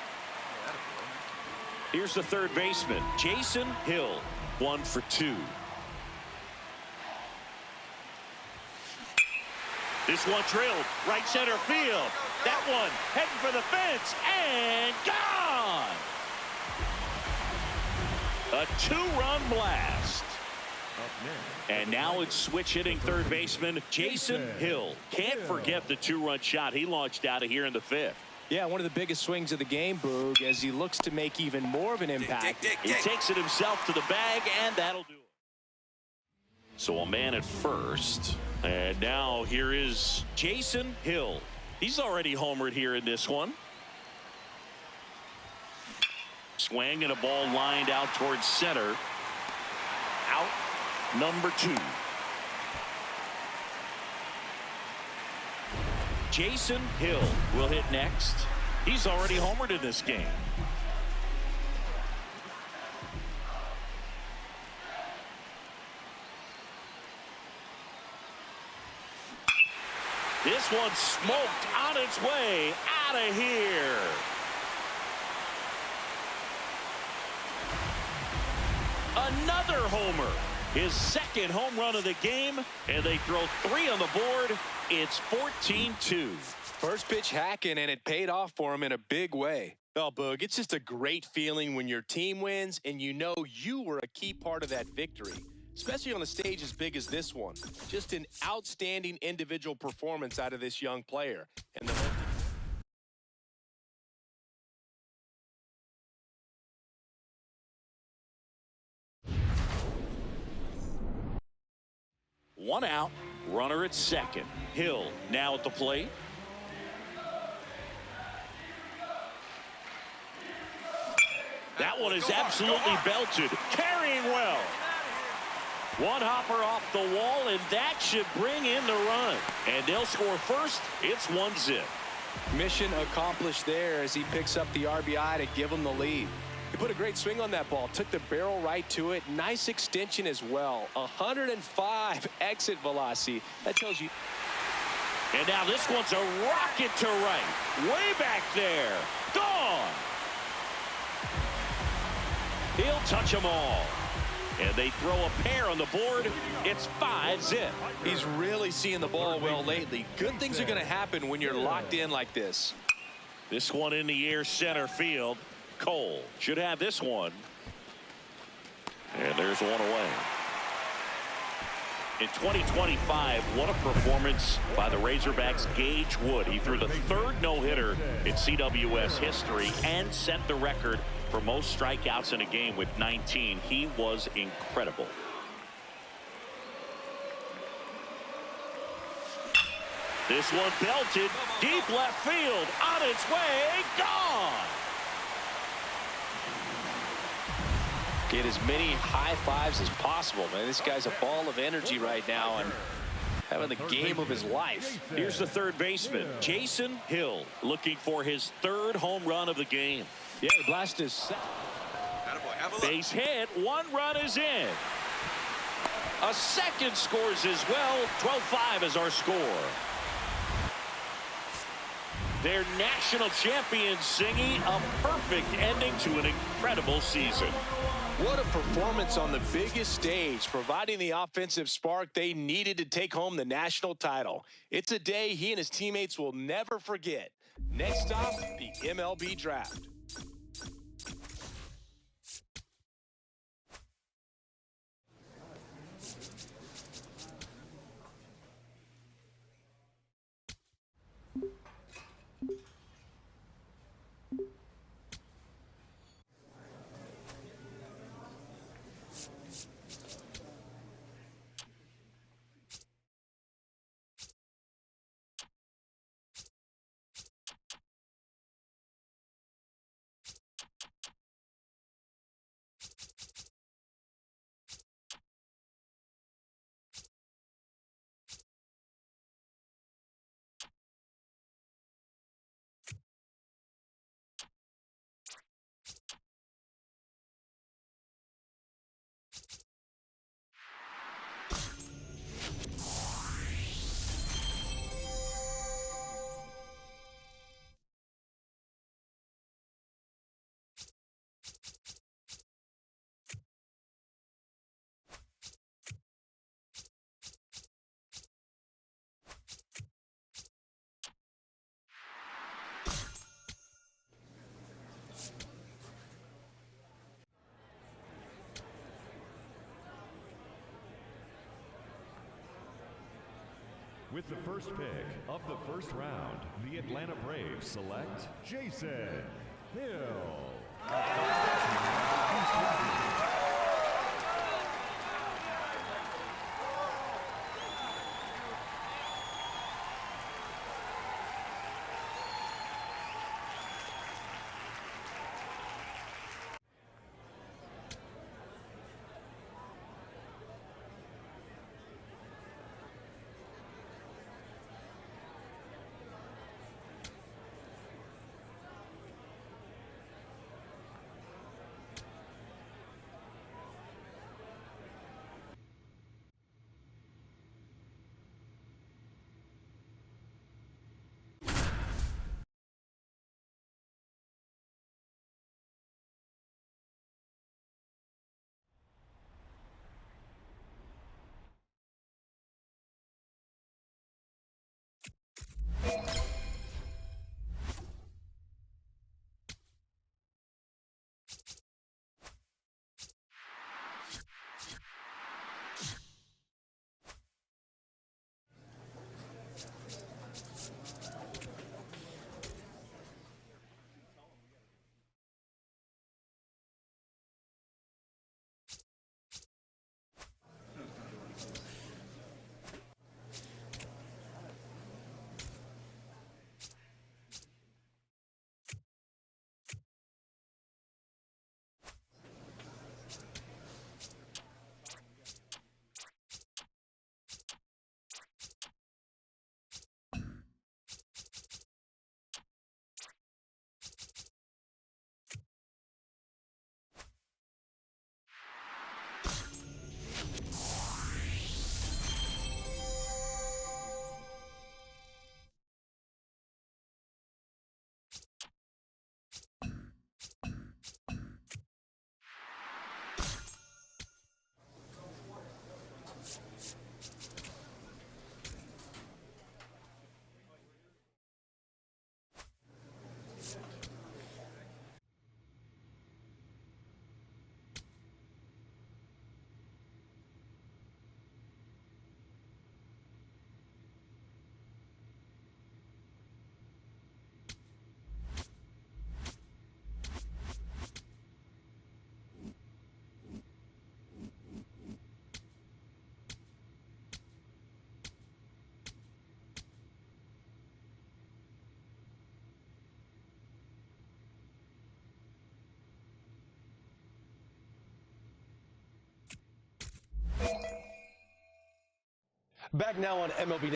Here's the third baseman, Jason Hill, 1 for 2. This one drilled right center field. That one heading for the fence and gone. A 2-run blast. And now it's switch hitting third baseman Jason Hill. Can't forget the 2-run shot he launched out of here in the 5th. Yeah, one of the biggest swings of the game, Boog, as he looks to make even more of an impact. He takes it himself to the bag, and that'll do it. So a man at first. And now here is Jason Hill. He's already homered here in this one. Swing and a ball lined out towards center. Out number 2. Jason Hill will hit next. He's already homered in this game. This one smoked on its way out of here. Another homer. His second home run of the game, and they throw 3 on the board. It's 14-2. First pitch hacking, and it paid off for him in a big way. Well, Boog, it's just a great feeling when your team wins and you know you were a key part of that victory, especially on a stage as big as this one. Just an outstanding individual performance out of this young player. And the 1 out, runner at second. Hill now at the plate. That one is absolutely belted, carrying well. One hopper off the wall, and that should bring in the run. And they'll score first. It's 1-0. Mission accomplished there as he picks up the RBI to give him the lead. He put a great swing on that ball. Took the barrel right to it. Nice extension as well. 105 exit velocity. That tells you. And now this one's a rocket to right. Way back there. Gone. He'll touch them all. And they throw a pair on the board. It's 5-zip. He's really seeing the ball well lately. Good things are going to happen when you're locked in like this. This one in the air center field. Cole should have this one. And there's one away. In 2025, what a performance by the Razorbacks' Gage Wood. He threw the third no-hitter in CWS history and set the record for most strikeouts in a game with 19. He was incredible. This one belted deep left field, on its way, gone. Get as many high fives as possible, man. This guy's a ball of energy right now and having the game of his life. Here's the third baseman, Jason Hill, looking for his third home run of the game. Yeah, he blasted his second. Base hit, one run is in. A second scores as well. 12-5 is our score. Their national champions singing a perfect ending to an incredible season. What a performance on the biggest stage, providing the offensive spark they needed to take home the national title. It's a day he and his teammates will never forget. Next stop, the MLB Draft. With the first pick of the first round, the Atlanta Braves select Jason Hill. Back now on MLB.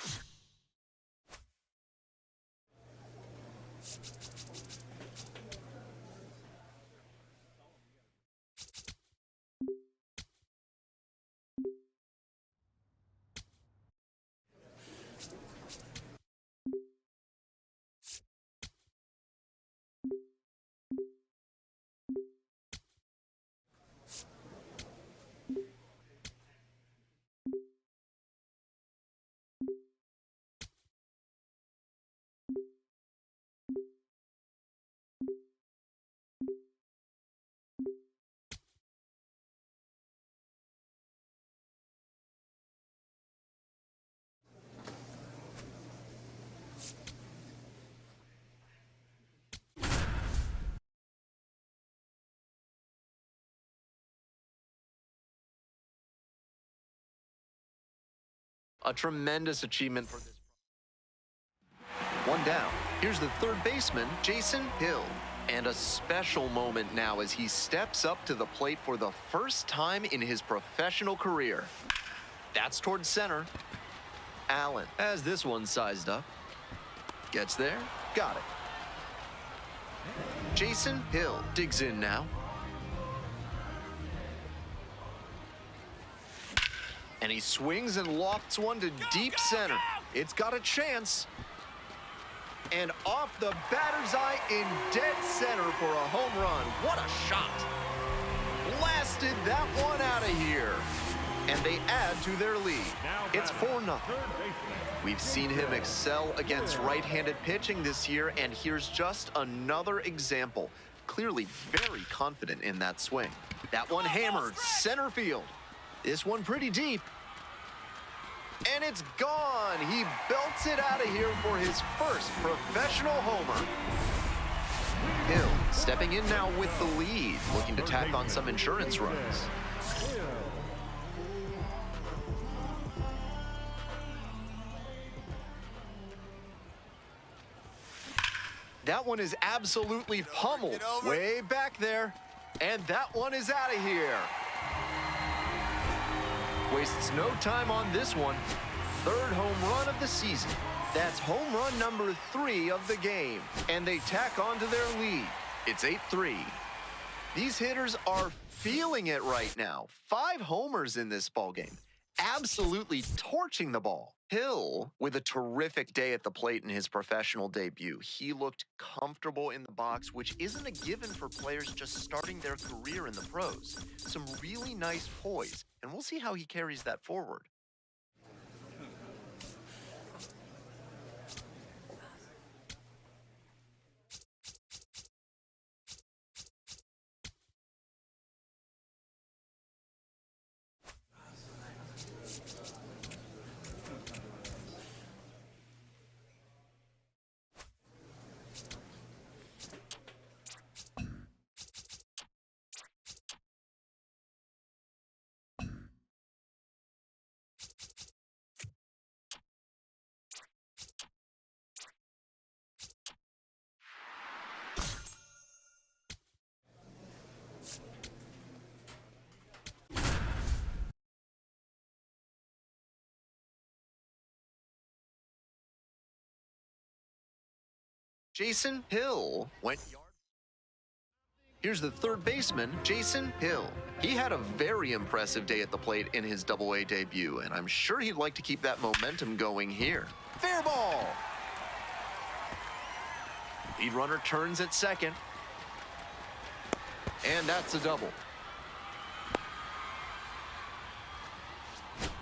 A tremendous achievement for this. One down. Here's the third baseman, Jason Hill. And a special moment now as he steps up to the plate for the first time in his professional career. That's towards center. Allen has this one sized up. Gets there. Got it. Jason Hill digs in now. And he swings and lofts one to deep center. It's got a chance. And off the batter's eye in dead center for a home run. What a shot. Blasted that one out of here. And they add to their lead. It's 4-0. We've seen him excel against right-handed pitching this year, and here's just another example. Clearly very confident in that swing. That one hammered center field. This one pretty deep. And it's gone. He belts it out of here for his first professional homer. Hill stepping in now with the lead, looking to tack on some insurance runs. That one is absolutely pummeled way back there. And that one is out of here. Wastes no time on this one. Third home run of the season. That's home run number 3 of the game. And they tack on to their lead. It's 8-3. These hitters are feeling it right now. 5 homers in this ballgame. Absolutely torching the ball. Hill with a terrific day at the plate in his professional debut. He looked comfortable in the box, which isn't a given for players just starting their career in the pros. Some really nice poise, and we'll see how he carries that forward. Jason Hill went yard. Here's the third baseman, Jason Hill. He had a very impressive day at the plate in his Double-A debut, and I'm sure he'd like to keep that momentum going here. Fair ball. Lead runner turns at second. And that's a double.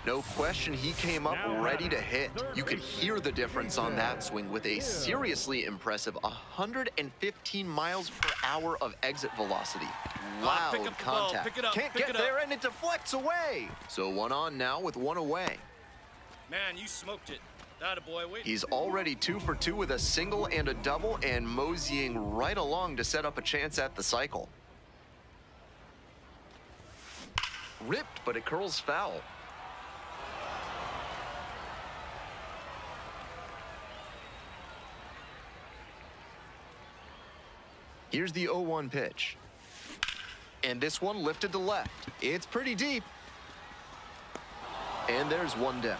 No question, he came up ready to hit. You could hear the difference on that swing with a seriously impressive 115 miles per hour of exit velocity. Loud contact. Can't get there, and it deflects away. So 1 on now with 1 away. Man, you smoked it. Attaboy, wait. He's already 2 for 2 with a single and a double, and moseying right along to set up a chance at the cycle. Ripped, but it curls foul. Here's the 0-1 pitch. And this one lifted to left. It's pretty deep. And there's 1 down.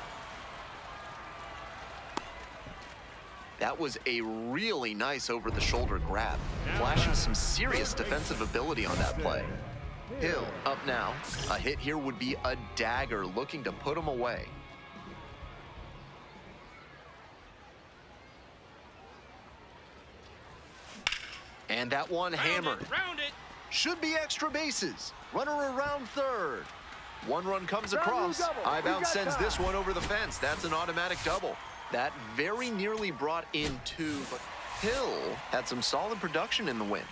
That was a really nice over-the-shoulder grab, flashing some serious defensive ability on that play. Hill up now. A hit here would be a dagger, looking to put him away. And that one hammered. Round it. Should be extra bases. Runner around third. One run comes across. High bounce sends this one over the fence. That's an automatic double. That very nearly brought in two, but Hill had some solid production in the win.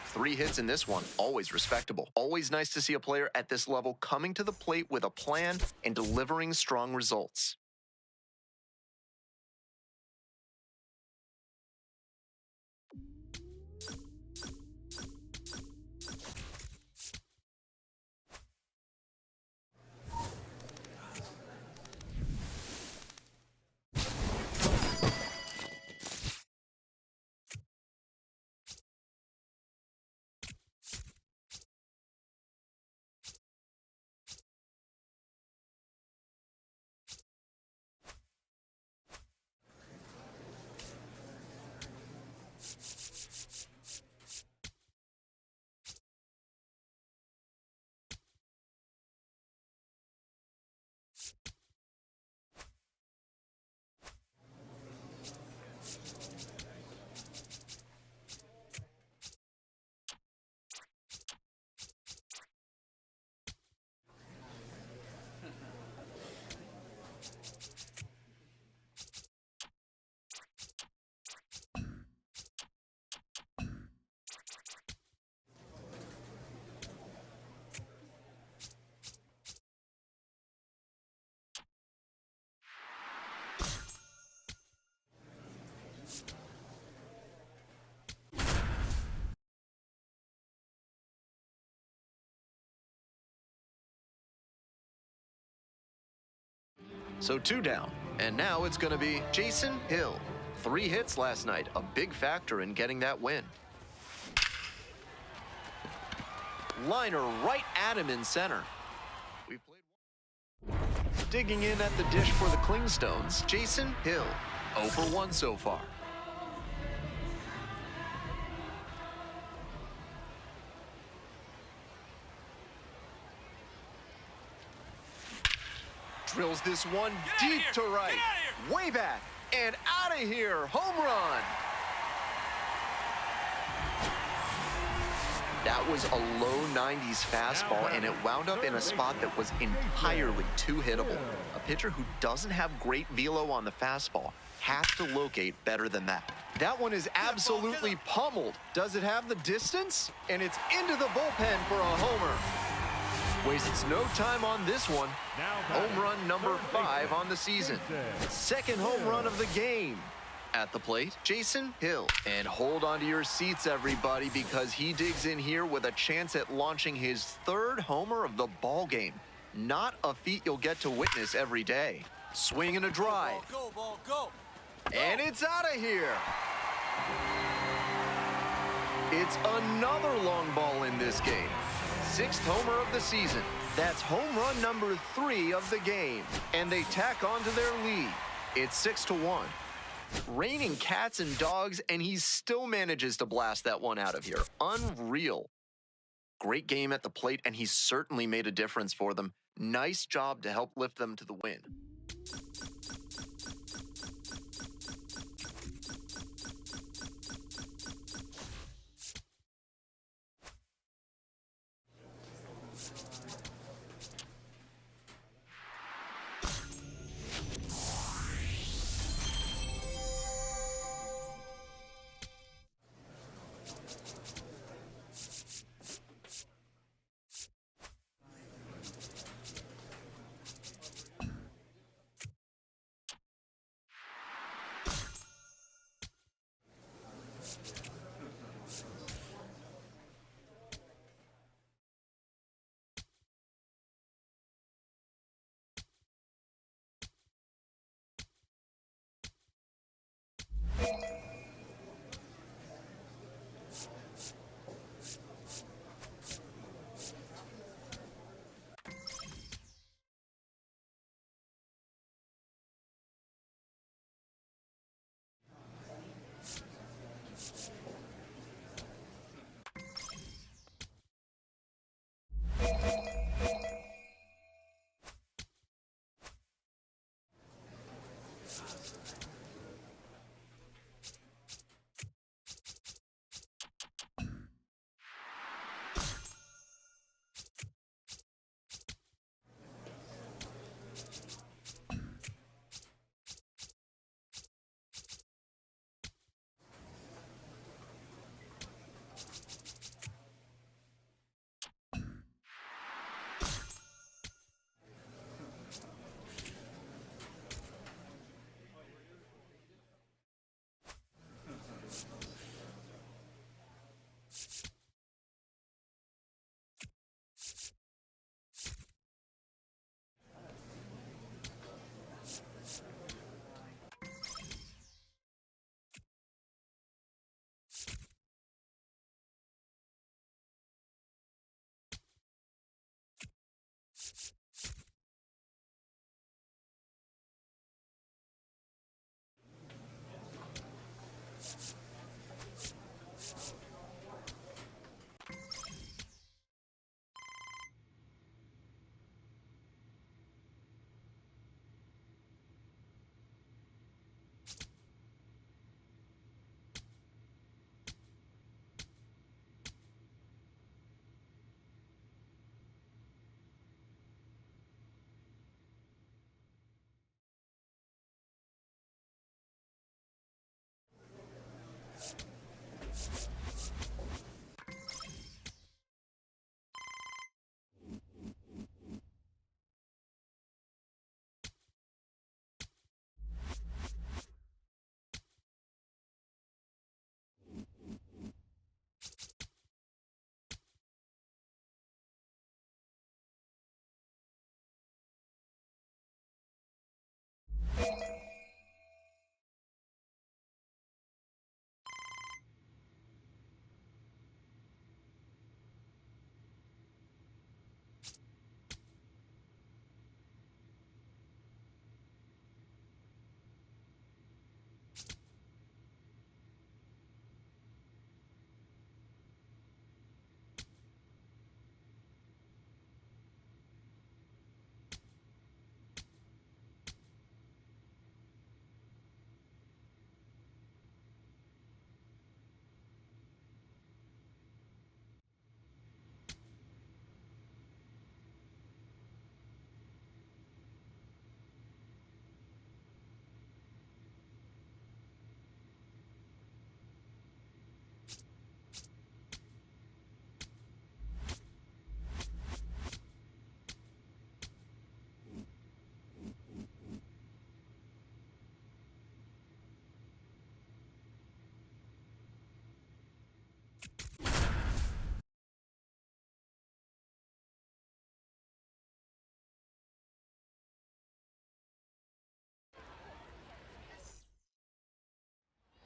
3 hits in this one, always respectable. Always nice to see a player at this level coming to the plate with a plan and delivering strong results. So 2 down, and now it's going to be Jason Hill. 3 hits last night, a big factor in getting that win. Liner right at him in center. We've played. Digging in at the dish for the Clingstones, Jason Hill. 0 for 1 so far. Drills this one deep to right. Way back and out of here. Home run. That was a low 90s fastball, and it wound up in a spot that was entirely too hittable. A pitcher who doesn't have great velo on the fastball has to locate better than that. That one is absolutely pummeled. Does it have the distance? And it's into the bullpen for a homer. Wastes no time on this one. Home run number 5 on the season. 2nd home run of the game. At the plate, Jason Hill. And hold on to your seats, everybody, because he digs in here with a chance at launching his 3rd homer of the ball game. Not a feat you'll get to witness every day. Swing and a drive. Go, ball, go. And it's out of here. It's another long ball in this game. 6th homer of the season. That's home run number 3 of the game. And they tack on to their lead. It's 6-1. Raining cats and dogs, and he still manages to blast that one out of here. Unreal. Great game at the plate, and he certainly made a difference for them. Nice job to help lift them to the win.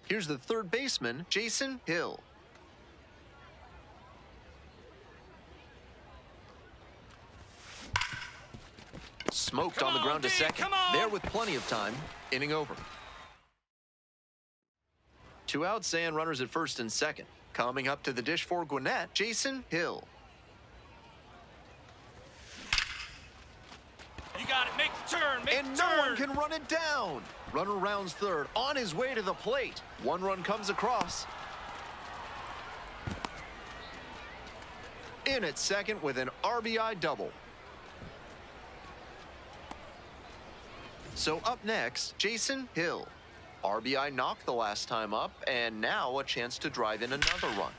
Here's the third baseman, Jason Hill. Smoked on the ground to second. There with plenty of time. Inning over. 2 outs and runners at first and second. Coming up to the dish for Gwinnett, Jason Hill. You got it. Make the turn. Make And the turn. no one can run it down. Runner rounds third, on his way to the plate. 1 run comes across. In at second with an RBI double. So up next, Jason Hill. RBI knocked the last time up, and now a chance to drive in another run.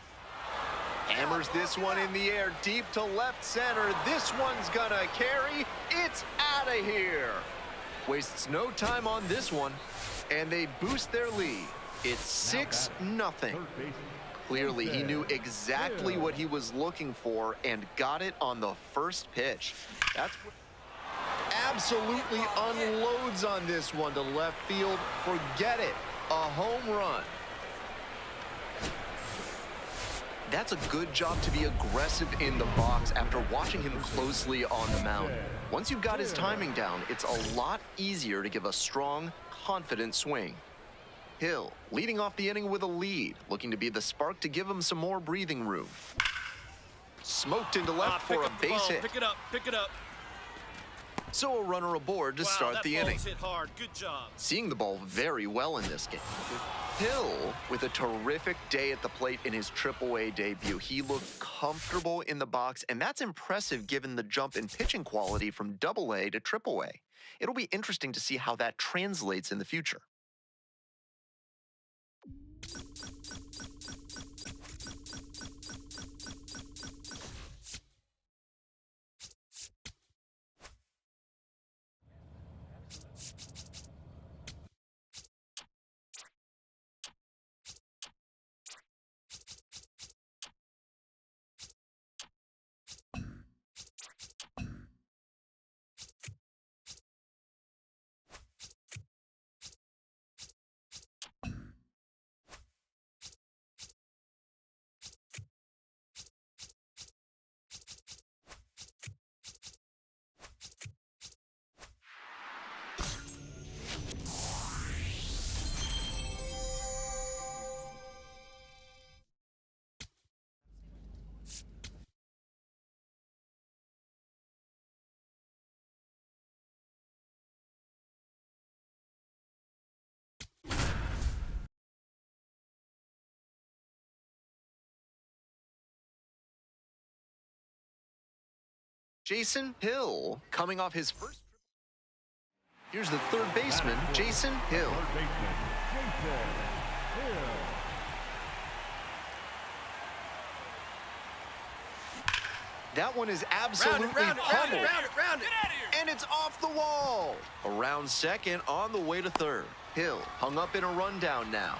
Hammers this one in the air, deep to left center. This one's gonna carry. It's out of here. Wastes no time on this one, and they boost their lead. It's 6-0. Clearly, he knew exactly what he was looking for and got it on the first pitch. That's what absolutely unloads on this one to left field. Forget it. A home run. That's a good job to be aggressive in the box after watching him closely on the mound. Once you've got his timing down, it's a lot easier to give a strong, confident swing. Hill leading off the inning with a lead, looking to be the spark to give him some more breathing room. Smoked into left for a base hit. Pick it up. Pick it up. So a runner aboard to start the inning. Hit hard. Good job. Seeing the ball very well in this game. Hill with a terrific day at the plate in his AAA debut. He looked comfortable in the box, and that's impressive given the jump in pitching quality from AA to AAA. It'll be interesting to see how that translates in the future. Jason Hill coming off his first. Here's the third baseman, Jason Hill. That one is absolutely pummeled. And it's off the wall. Around second, on the way to third. Hill hung up in a rundown now.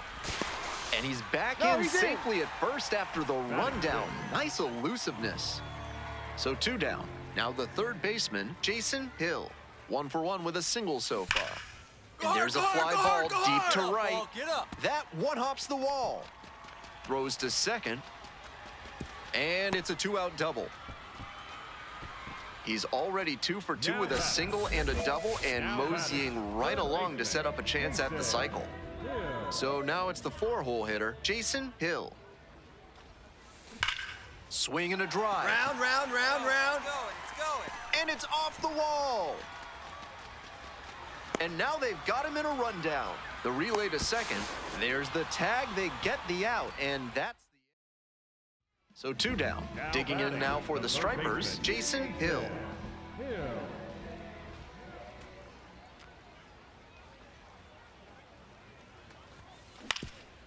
And he's back in safely at first after the rundown. Nice elusiveness. So 2 down. Now the third baseman, Jason Hill. 1 for 1 with a single so far. And there's a fly ball deep to right. That one hops the wall. Throws to second. And it's a 2-out double. He's already 2 for 2 with a single and a double, and moseying right along to set up a chance at the cycle. So now it's the 4-hole hitter, Jason Hill. Swing and a drive. Round. It's going. And it's off the wall. And now they've got him in a rundown. The relay to second. There's the tag. They get the out, and that's the. So 2 down. Digging in now for the Stripers, Jason Hill.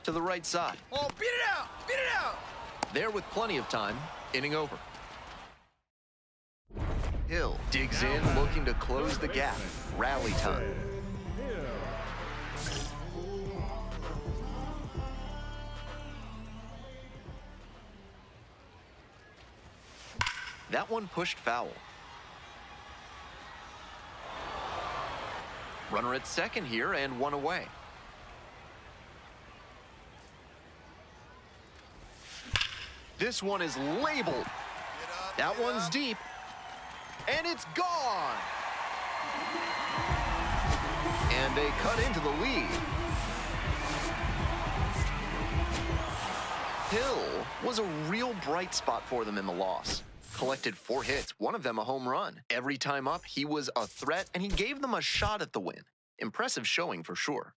To the right side. Oh, beat it out. Beat it out. There with plenty of time. Inning over. Hill digs in, looking to close the gap. Rally time. That one pushed foul. Runner at second here and 1 away. This one is labeled. That one's deep. And it's gone. And they cut into the lead. Hill was a real bright spot for them in the loss. Collected 4 hits, one of them a home run. Every time up, he was a threat, and he gave them a shot at the win. Impressive showing for sure.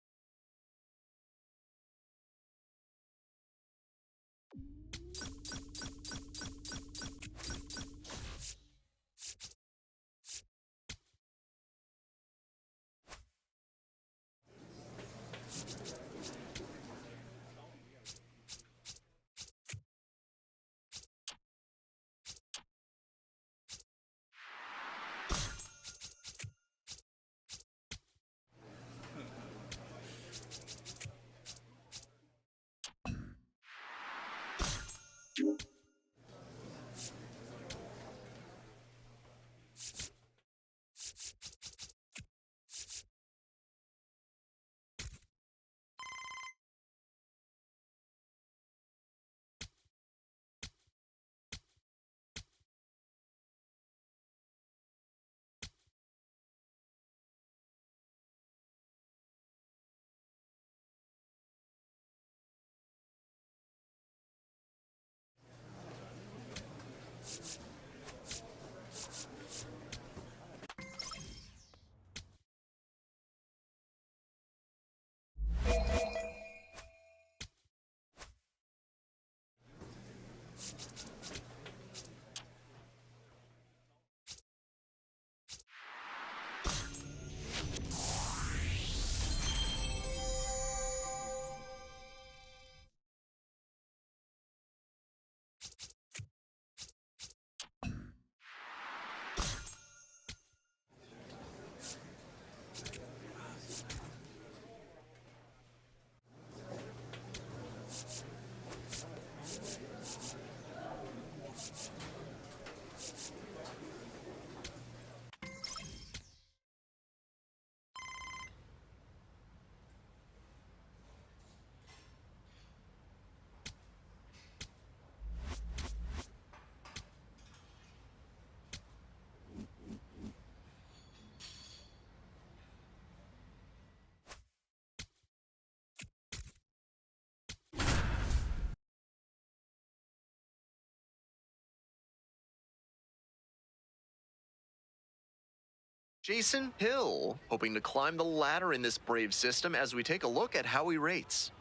Jason Hill, hoping to climb the ladder in this Brave system as we take a look at how he rates.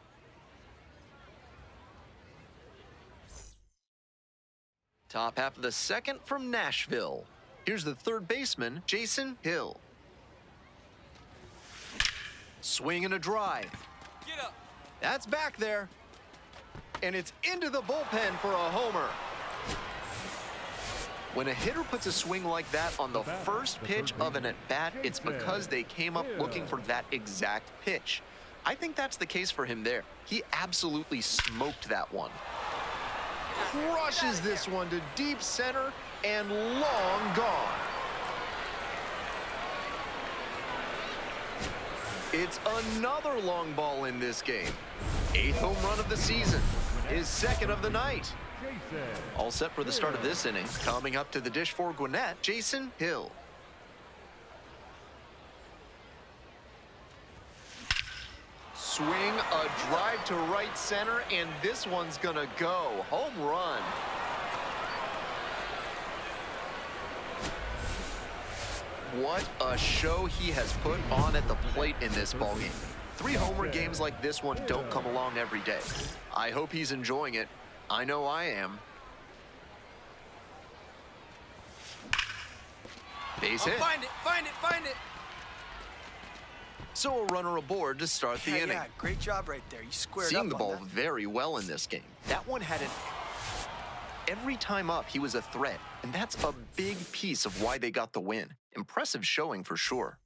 Top half of the second from Nashville. Here's the third baseman, Jason Hill. Swing and a drive. Get up. That's back there. And it's into the bullpen for a homer. When a hitter puts a swing like that on the first pitch of an at-bat, it's because they came up looking for that exact pitch. I think that's the case for him there. He absolutely smoked that one. Crushes this one to deep center and long gone. It's another long ball in this game. 8th home run of the season. His 2nd of the night. All set for the start of this inning. Coming up to the dish for Gwinnett, Jason Hill. Swing, a drive to right center, and this one's gonna go. Home run. What a show he has put on at the plate in this ballgame. 3 homer games like this one don't come along every day. I hope he's enjoying it. I know I am. Base hit. Find it, find it, find it. So a runner aboard to start the inning. Yeah, great job right there. You squared Seeing up the on ball that. very well in this game. That one had an... Every time up, he was a threat. And that's a big piece of why they got the win. Impressive showing for sure.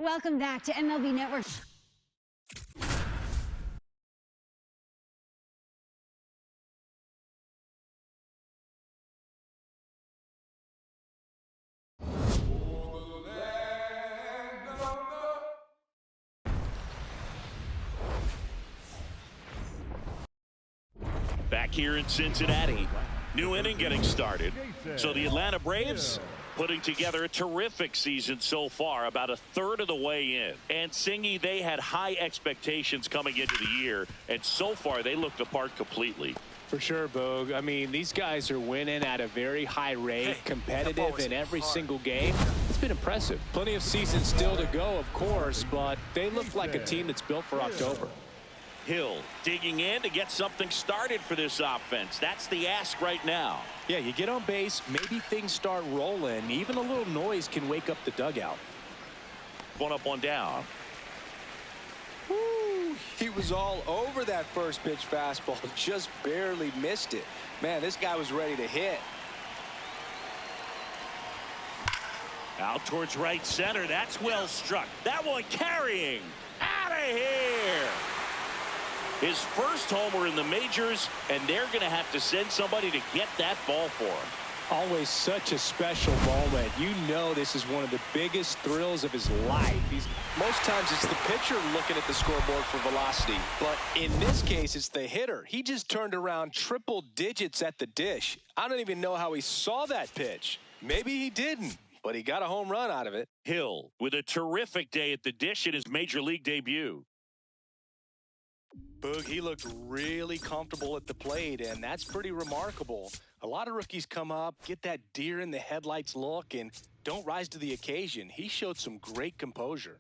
Welcome back to MLB Network. Back here in Cincinnati, new inning getting started. So the Atlanta Braves putting together a terrific season so far, about a third of the way in. And Singy, they had high expectations coming into the year, and so far they look the part completely. For sure, Boog. I mean, these guys are winning at a very high rate, competitive in every single game. It's been impressive. Plenty of season still to go, of course, but they look like a team that's built for October. Hill digging in to get something started for this offense. That's the ask right now. Yeah, you get on base, maybe things start rolling. Even a little noise can wake up the dugout. One up, one down. Woo, he was all over that first pitch fastball, just barely missed it. Man, this guy was ready to hit. Out towards right center. That's well struck. That one carrying. Out of here. His first homer in the majors, and they're going to have to send somebody to get that ball for him. Always such a special moment. You know this is one of the biggest thrills of his life. Most times it's the pitcher looking at the scoreboard for velocity, but in this case it's the hitter. He just turned around triple digits at the dish. I don't even know how he saw that pitch. Maybe he didn't, but he got a home run out of it. Hill with a terrific day at the dish in his major league debut. Boog, he looked really comfortable at the plate, and that's pretty remarkable. A lot of rookies come up, get that deer in the headlights look, and don't rise to the occasion. He showed some great composure.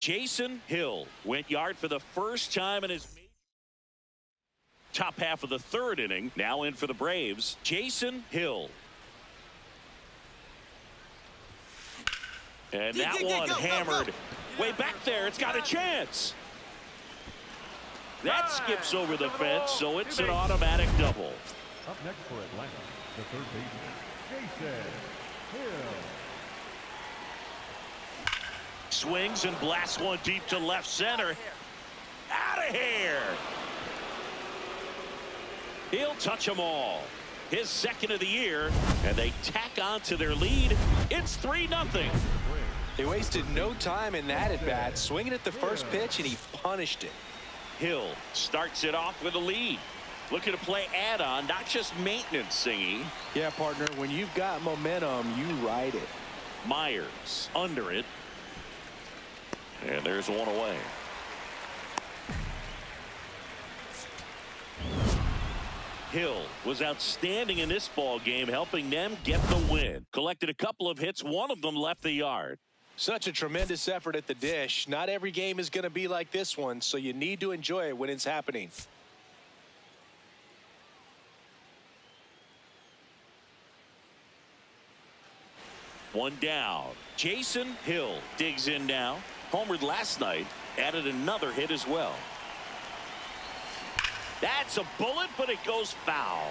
Jason Hill went yard for the first time in his top half of the third inning. Now in for the Braves, Jason Hill. And that one hammered way back there. It's got a chance. That skips over the fence, so it's an automatic double. Up next for Atlanta, the third baseman, Jason Hill. Swings and blasts one deep to left center. Out of here. He'll touch them all. His second of the year, and they tack on to their lead. It's 3-0. They wasted no time in that at bat, swinging at the first pitch, and he punished it. Hill starts it off with a lead. Looking to play add-on, not just maintenance, Singy. Yeah, partner, when you've got momentum, you ride it. Myers under it. And there's one away. Hill was outstanding in this ball game, helping them get the win. Collected a couple of hits. One of them left the yard. Such a tremendous effort at the dish. Not every game is going to be like this one, so you need to enjoy it when it's happening. One down. Jason Hill digs in now. Homered last night. Added another hit as well. That's a bullet, but it goes foul.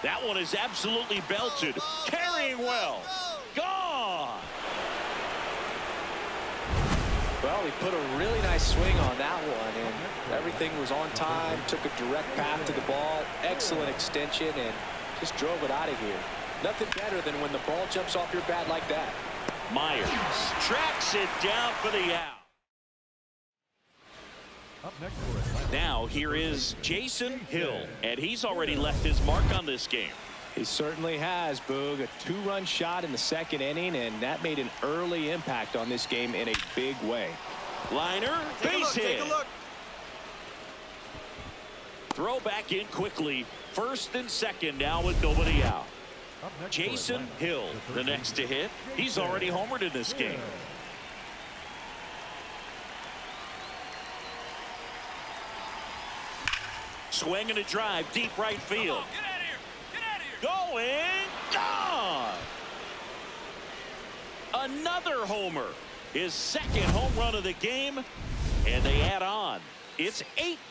That one is absolutely belted. Carrying well. Gone. Well, he put a really nice swing on that one, and everything was on time. Took a direct path to the ball. Excellent extension, and just drove it out of here. Nothing better than when the ball jumps off your bat like that. Myers tracks it down for the out. Up next for Atlanta. Now here is Jason Hill, and he's already left his mark on this game. He certainly has, Boog. A two-run shot in the second inning, and that made an early impact on this game in a big way. Liner, base hit. Take a look. Throw back in quickly. First and second now with nobody out. Up next for Jason Atlanta, Hill, the the third next to baseman, hit. He's already homered in this game. Swing and a drive, deep right field. Get out of here. Get out of here. Going, gone. Another homer. His second home run of the game, and they add on. It's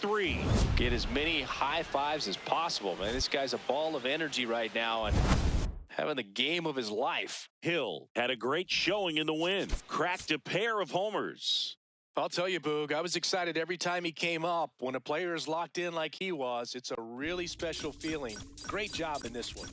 8-3. Get as many high fives as possible, man. This guy's a ball of energy right now and having the game of his life. Hill had a great showing in the win. Cracked a pair of homers. I'll tell you, Boog, I was excited every time he came up. When a player is locked in like he was, it's a really special feeling. Great job in this one.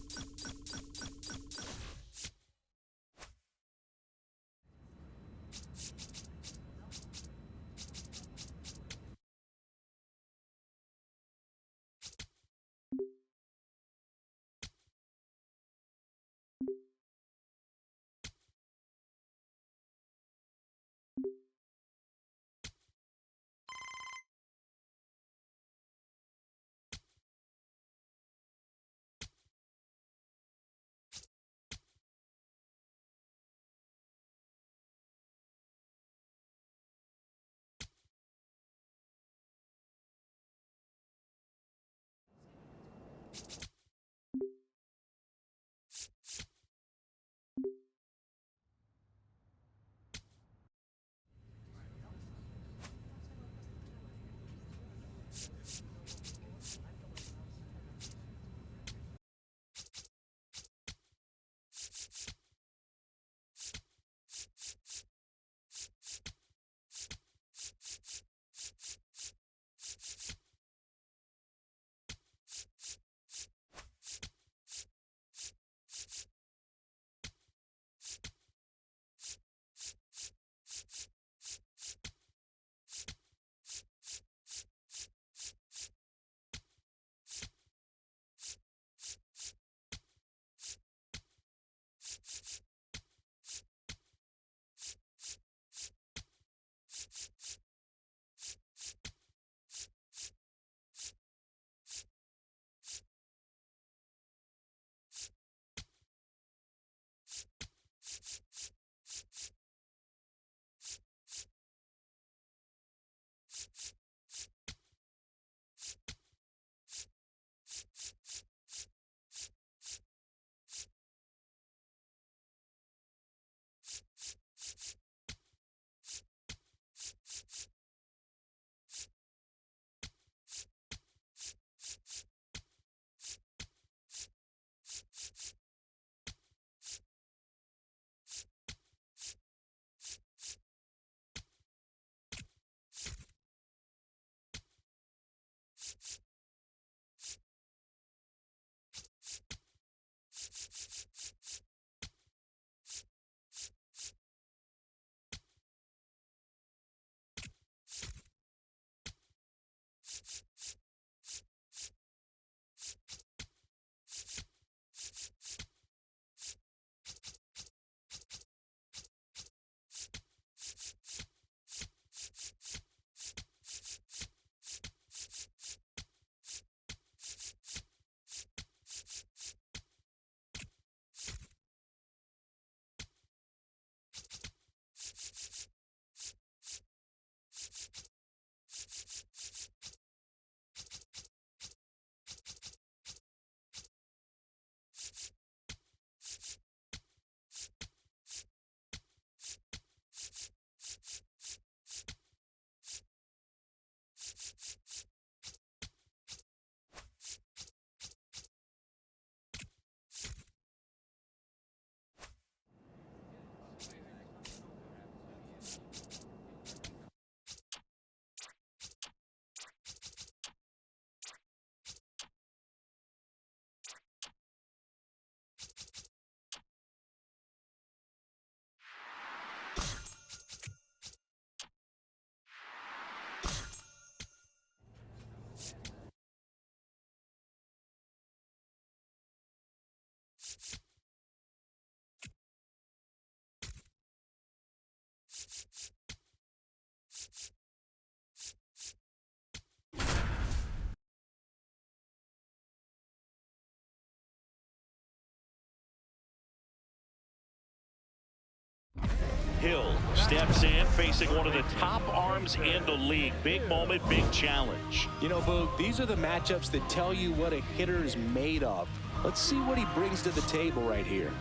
Hill steps in, facing one of the top arms in the league. Big moment, big challenge. You know, Boog, these are the matchups that tell you what a hitter is made of. Let's see what he brings to the table right here.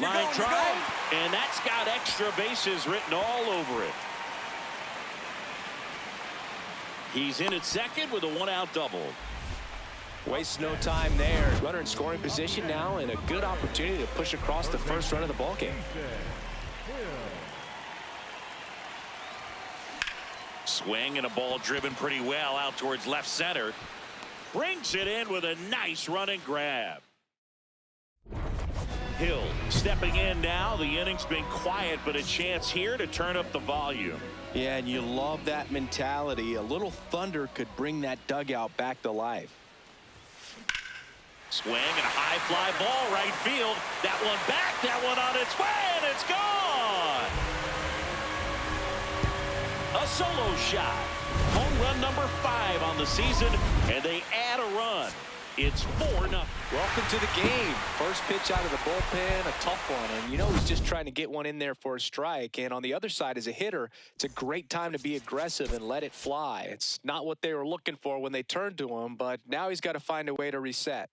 Line drive, and that's got extra bases written all over it. He's in at second with a one-out double. Wastes no time there. Runner in scoring position now, and a good opportunity to push across the first run of the ballgame. Swing and a ball driven pretty well out towards left center. Brings it in with a nice running grab. Hill stepping in now. The inning's been quiet, but a chance here to turn up the volume. Yeah, and you love that mentality. A little thunder could bring that dugout back to life. Swing and a high fly ball right field. That one back, that one on its way, and it's gone. A solo shot. Home run number 5 on the season, and they add a run. It's 4-0. Welcome to the game. First pitch out of the bullpen, a tough one. And you know he's just trying to get one in there for a strike. And on the other side, as a hitter, it's a great time to be aggressive and let it fly. It's not what they were looking for when they turned to him, but now he's got to find a way to reset.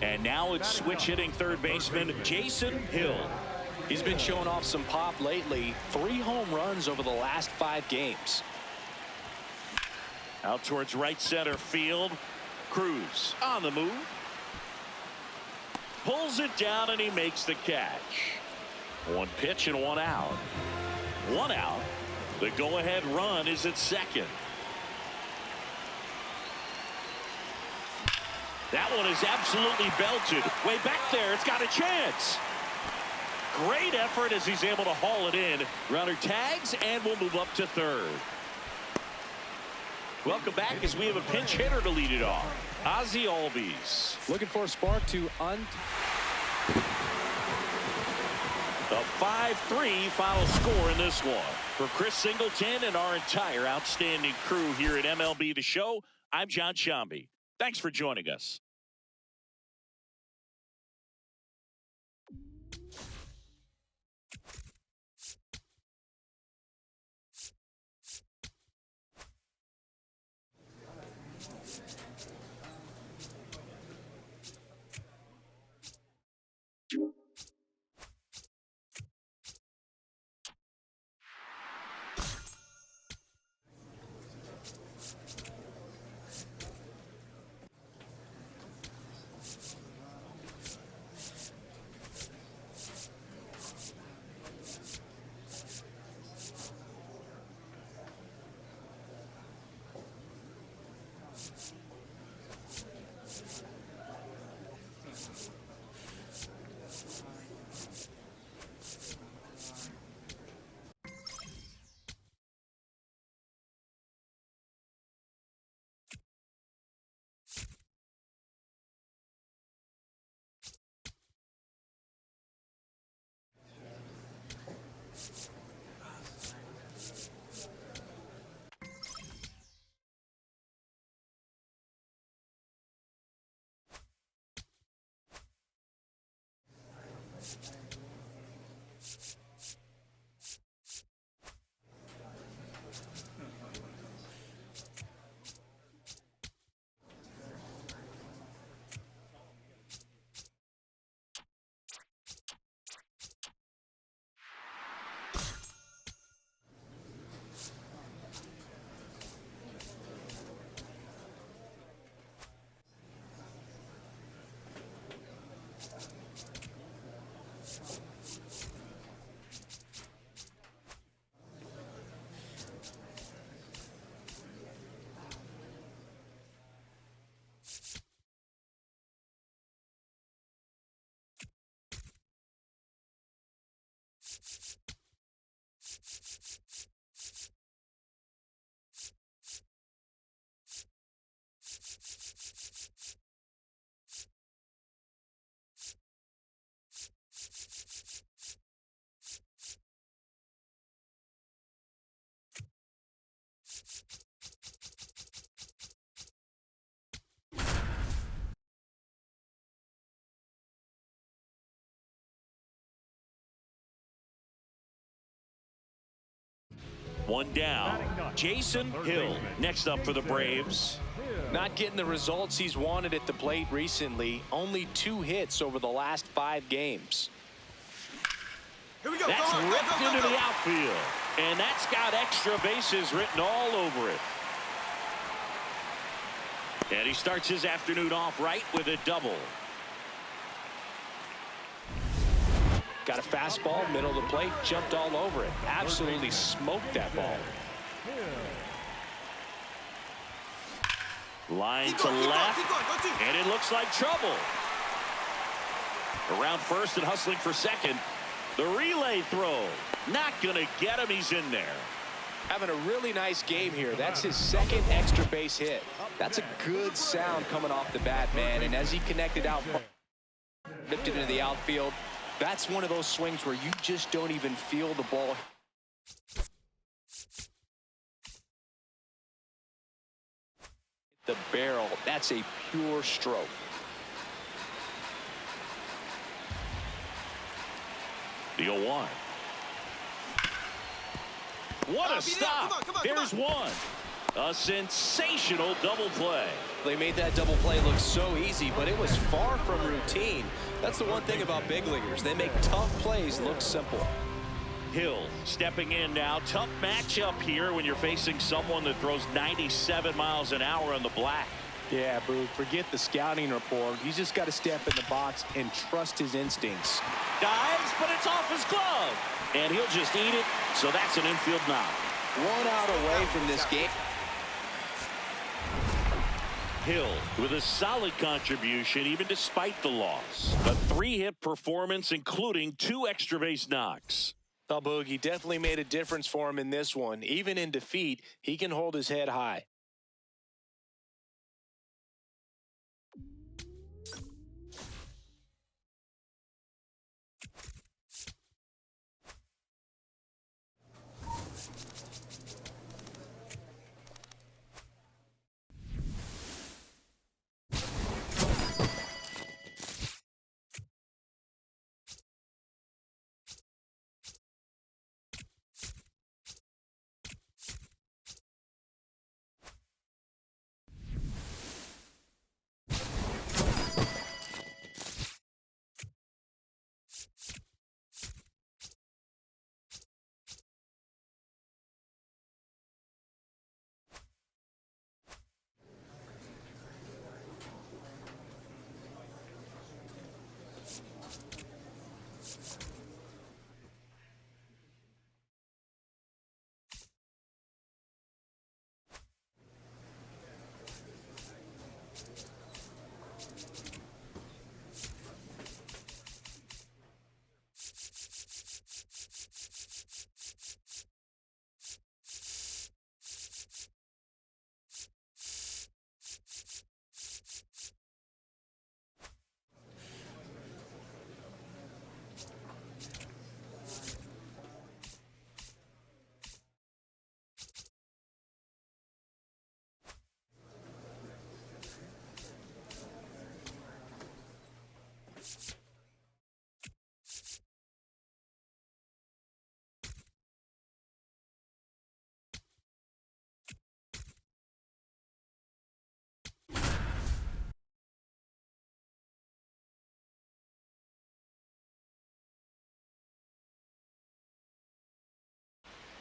And now it's switch hitting third baseman Jason Hill. He's been showing off some pop lately. 3 home runs over the last 5 games. Out towards right center field. Cruz on the move. Pulls it down and he makes the catch. 1 pitch and 1 out. 1 out. The go-ahead run is at second. That one is absolutely belted. Way back there. It's got a chance. Great effort as he's able to haul it in. Runner tags and will move up to third. Welcome back as we have a pinch hitter to lead it off. Ozzie Albies. Looking for a spark to The 5-3 final score in this one. For Chris Singleton and our entire outstanding crew here at MLB The Show, I'm John Shambi. Thanks for joining us. One down. Jason Hill next up for the Braves. Not getting the results he's wanted at the plate recently. Only 2 hits over the last 5 games. Here we go. That's ripped into the outfield. And that's got extra bases written all over it. And he starts his afternoon off right with a double. Got a fastball, middle of the plate, jumped all over it. Absolutely smoked that ball. Line to left, and it looks like trouble. Around first and hustling for second. The relay throw. Not going to get him. He's in there. Having a really nice game here. That's his 2nd extra base hit. That's a good sound coming off the bat, man. And as he connected out, lifted into the outfield, that's one of those swings where you just don't even feel the ball. The barrel, that's a pure stroke. The 0-1. What a stop. Come on. There's one. A sensational double play. They made that double play look so easy, but it was far from routine. That's the one thing about big leaguers. They make tough plays look simple. Hill stepping in now. Tough matchup here when you're facing someone that throws 97 miles an hour on the black. Yeah, Boog, forget the scouting report. He's just got to step in the box and trust his instincts. Dives, but it's off his glove. And he'll just eat it, so that's an infield knock. 1 out away from this game. Hill with a solid contribution even despite the loss. A 3-hit performance including 2 extra base knocks. Well, Boog, he definitely made a difference for him in this one. Even in defeat, he can hold his head high.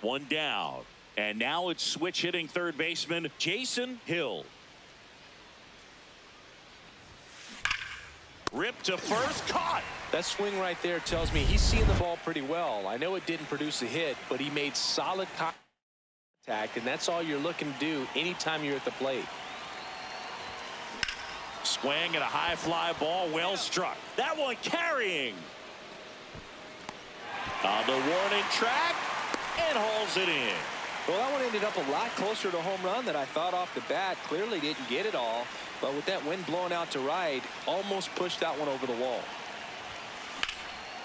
One down. And now it's switch hitting third baseman Jason Hill. Ripped to first, caught. That swing right there tells me he's seeing the ball pretty well. I know it didn't produce a hit, but he made solid contact, and that's all you're looking to do anytime you're at the plate. Swing at a high fly ball, well struck. That one carrying. On the warning track, and hauls it in. Well, that one ended up a lot closer to a home run than I thought off the bat. Clearly didn't get it all, but with that wind blowing out to right, almost pushed that one over the wall.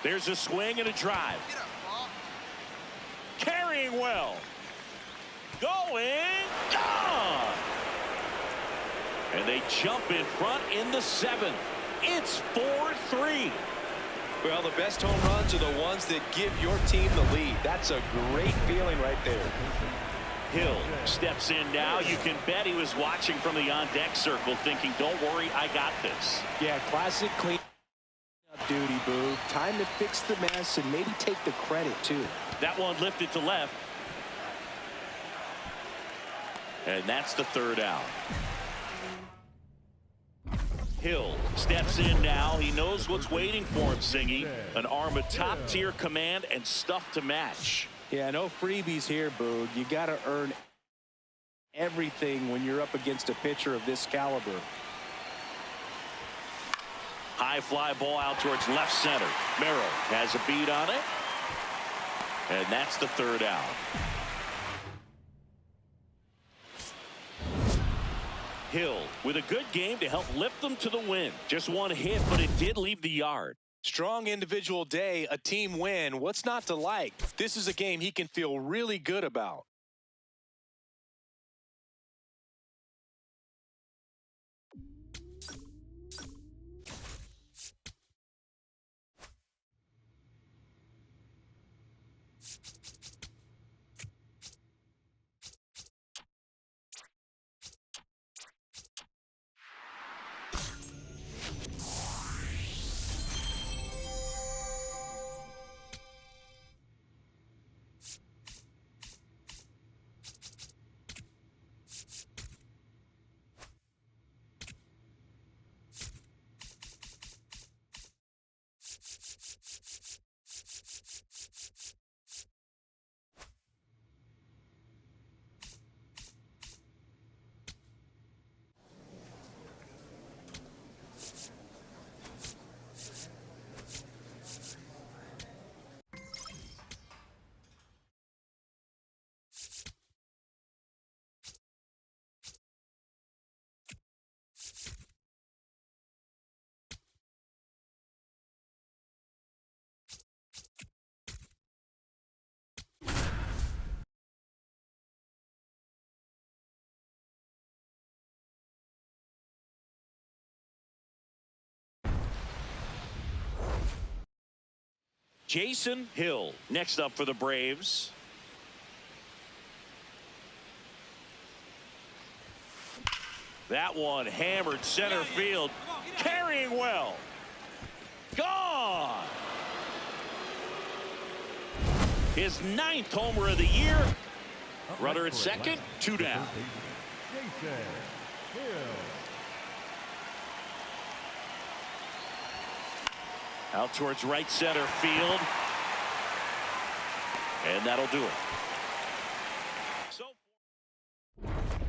There's a swing and a drive. Carrying well. Going, gone. And they jump in front in the 7th. It's 4-3. Well, the best home runs are the ones that give your team the lead. That's a great feeling right there. Hill steps in now. You can bet he was watching from the on-deck circle thinking, don't worry, I got this. Yeah, classic clean up duty, Boo. Time to fix the mess and maybe take the credit, too. That one lifted to left. And that's the 3rd out. Hill steps in now. He knows what's waiting for him, Singy. An arm of top-tier command and stuff to match. Yeah, no freebies here, Boog. You got to earn everything when you're up against a pitcher of this caliber. High fly ball out towards left center. Merrill has a beat on it. And that's the 3rd out. Hill with a good game to help lift them to the win. Just one hit, but it did leave the yard. Strong individual day, a team win. What's not to like? This is a game he can feel really good about. Jason Hill next up for the Braves. That one hammered center field. Carrying well. Gone. His 9th homer of the year. Runner at second, 2 down. Out towards right center field. And that'll do it.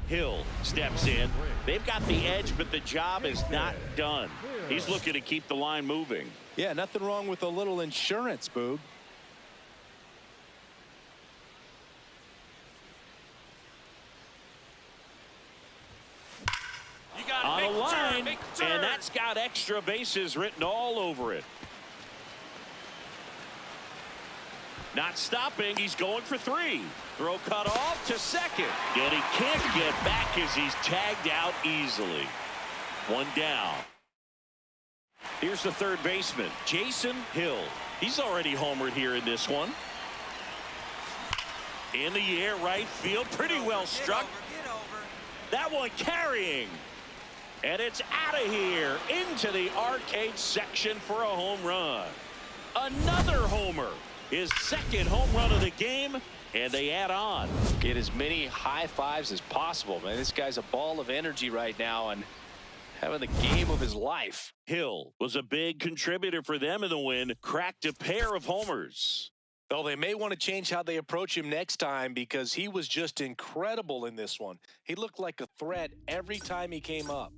Hill steps in. They've got the edge, but the job is not done. He's looking to keep the line moving. Yeah, nothing wrong with a little insurance, Boog. On a line, and that's got extra bases written all over it. Not stopping, he's going for 3. Throw cut off to second. And he can't get back as he's tagged out easily. 1 down. Here's the third baseman, Jason Hill. He's already homered here in this one. In the air, right field, pretty well struck. Get over. That one carrying. And it's out of here into the arcade section for a home run. Another homer. His 2nd home run of the game, and they add on. Get as many high fives as possible, man. This guy's a ball of energy right now and having the game of his life. Hill was a big contributor for them in the win, cracked a pair of homers. Well, they may want to change how they approach him next time because he was just incredible in this one. He looked like a threat every time he came up.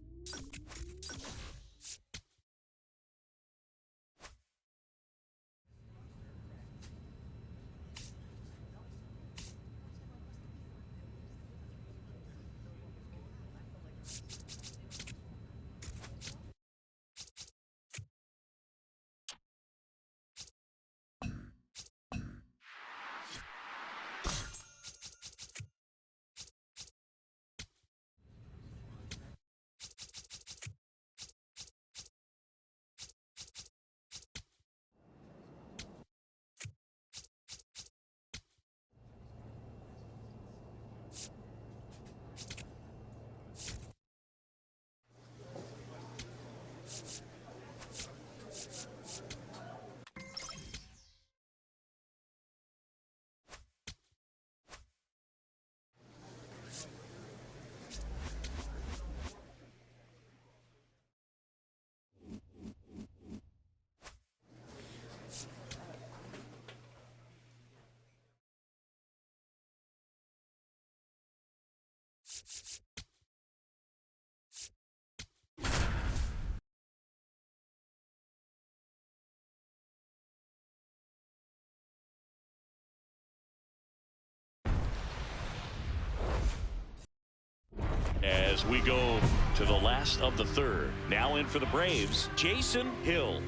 As we go to the last of the third, now in for the Braves, Jason Hill.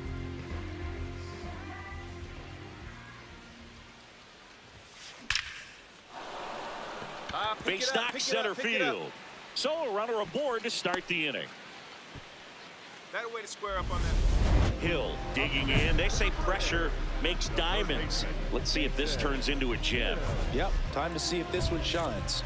Base knock center field. So a runner aboard to start the inning. Better way to square up on that. Hill digging in. They say pressure makes diamonds. Let's see if this turns into a gem. Yep, time to see if this one shines.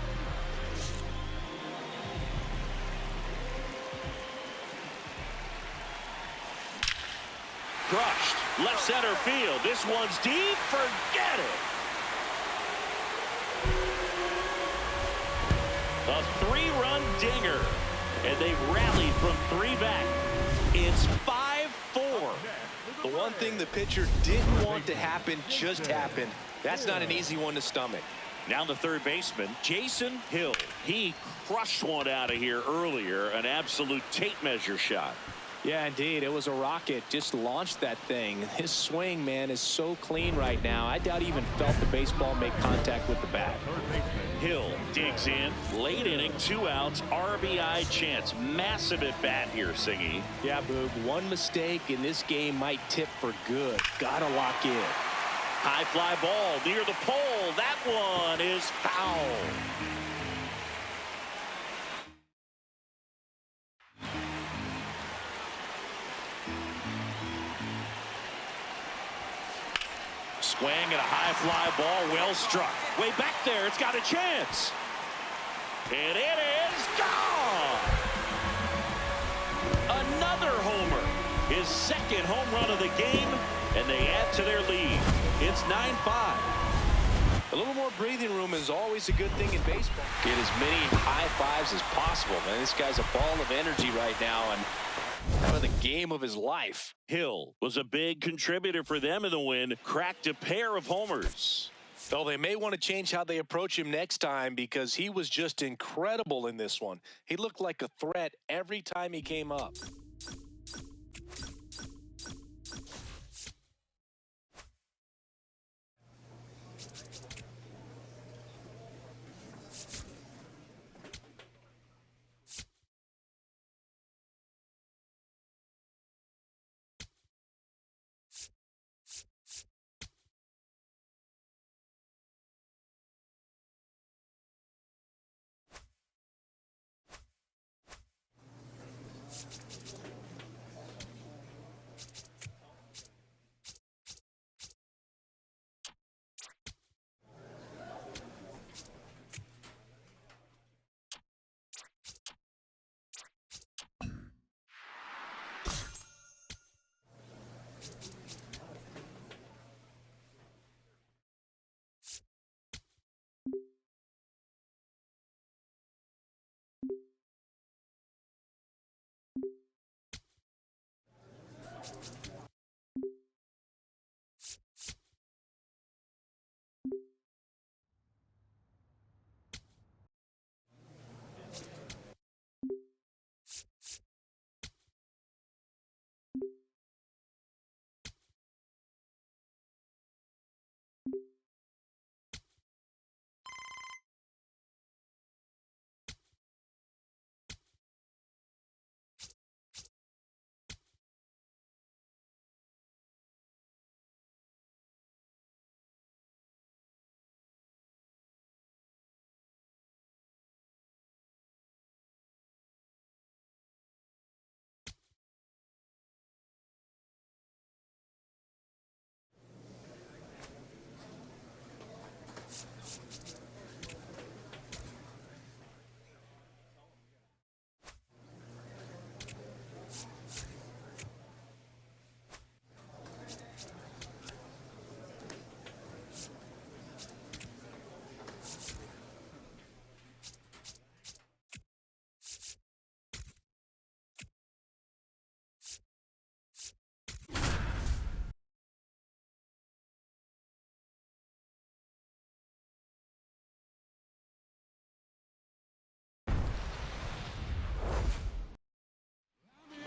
Crushed. Left center field. This one's deep. Forget it. A three-run dinger. And they've rallied from three back. It's 5-4. The one thing the pitcher didn't want to happen just happened. That's not an easy one to stomach. Now the third baseman, Jason Hill. He crushed one out of here earlier. An absolute tape measure shot. Yeah, indeed. It was a rocket. Just launched that thing. His swing, man, is so clean right now. I doubt he even felt the baseball make contact with the bat. Hill digs in. Late inning, 2 outs, RBI chance. Massive at bat here, Singy. Yeah, Boog. One mistake in this game might tip for good. Gotta lock in. High fly ball near the pole. That one is foul. Swing and a high fly ball, well struck. Way back there, it's got a chance. And it is gone. Another homer. His second home run of the game, and they add to their lead. It's 9-5. A little more breathing room is always a good thing in baseball. Get as many high fives as possible, man. This guy's a ball of energy right now, and having the game of his life. Hill was a big contributor for them in the win. Cracked a pair of homers. Well, they may want to change how they approach him next time because he was just incredible in this one. He looked like a threat every time he came up.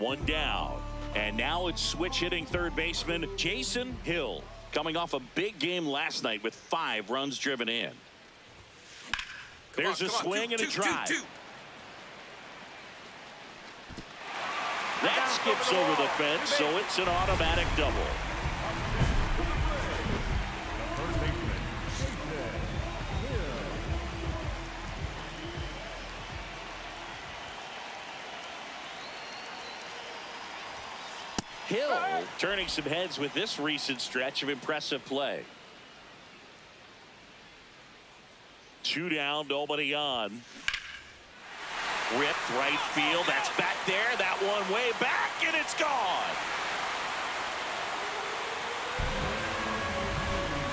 One down. And now it's switch hitting third baseman Jason Hill, coming off a big game last night with 5 runs driven in. There's a swing and a drive. That skips over the fence, so it's an automatic double. Hill turning some heads with this recent stretch of impressive play. 2 down, nobody on. Ripped right field. That's back there. That one way back, and it's gone.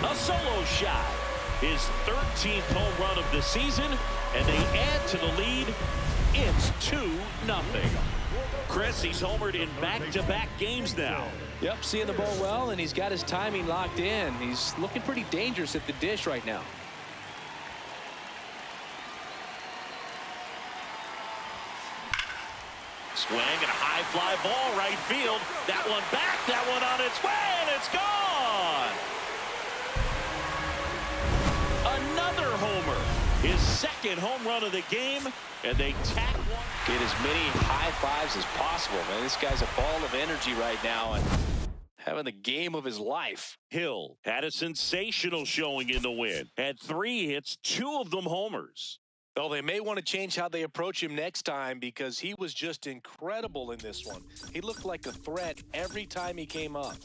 A solo shot. His 13th home run of the season, and they add to the lead. It's 2-0. Chris, he's homered in back-to-back games now. Yep, seeing the ball well, and he's got his timing locked in. He's looking pretty dangerous at the dish right now. Swing and a high fly ball right field. That one back, that one on its way, and it's gone. Another homer. His 2nd home run of the game, and they tack one. Get as many high fives as possible, man. This guy's a ball of energy right now and having the game of his life. Hill had a sensational showing in the win. Had 3 hits, 2 of them homers. Well, they may want to change how they approach him next time because he was just incredible in this one. He looked like a threat every time he came up.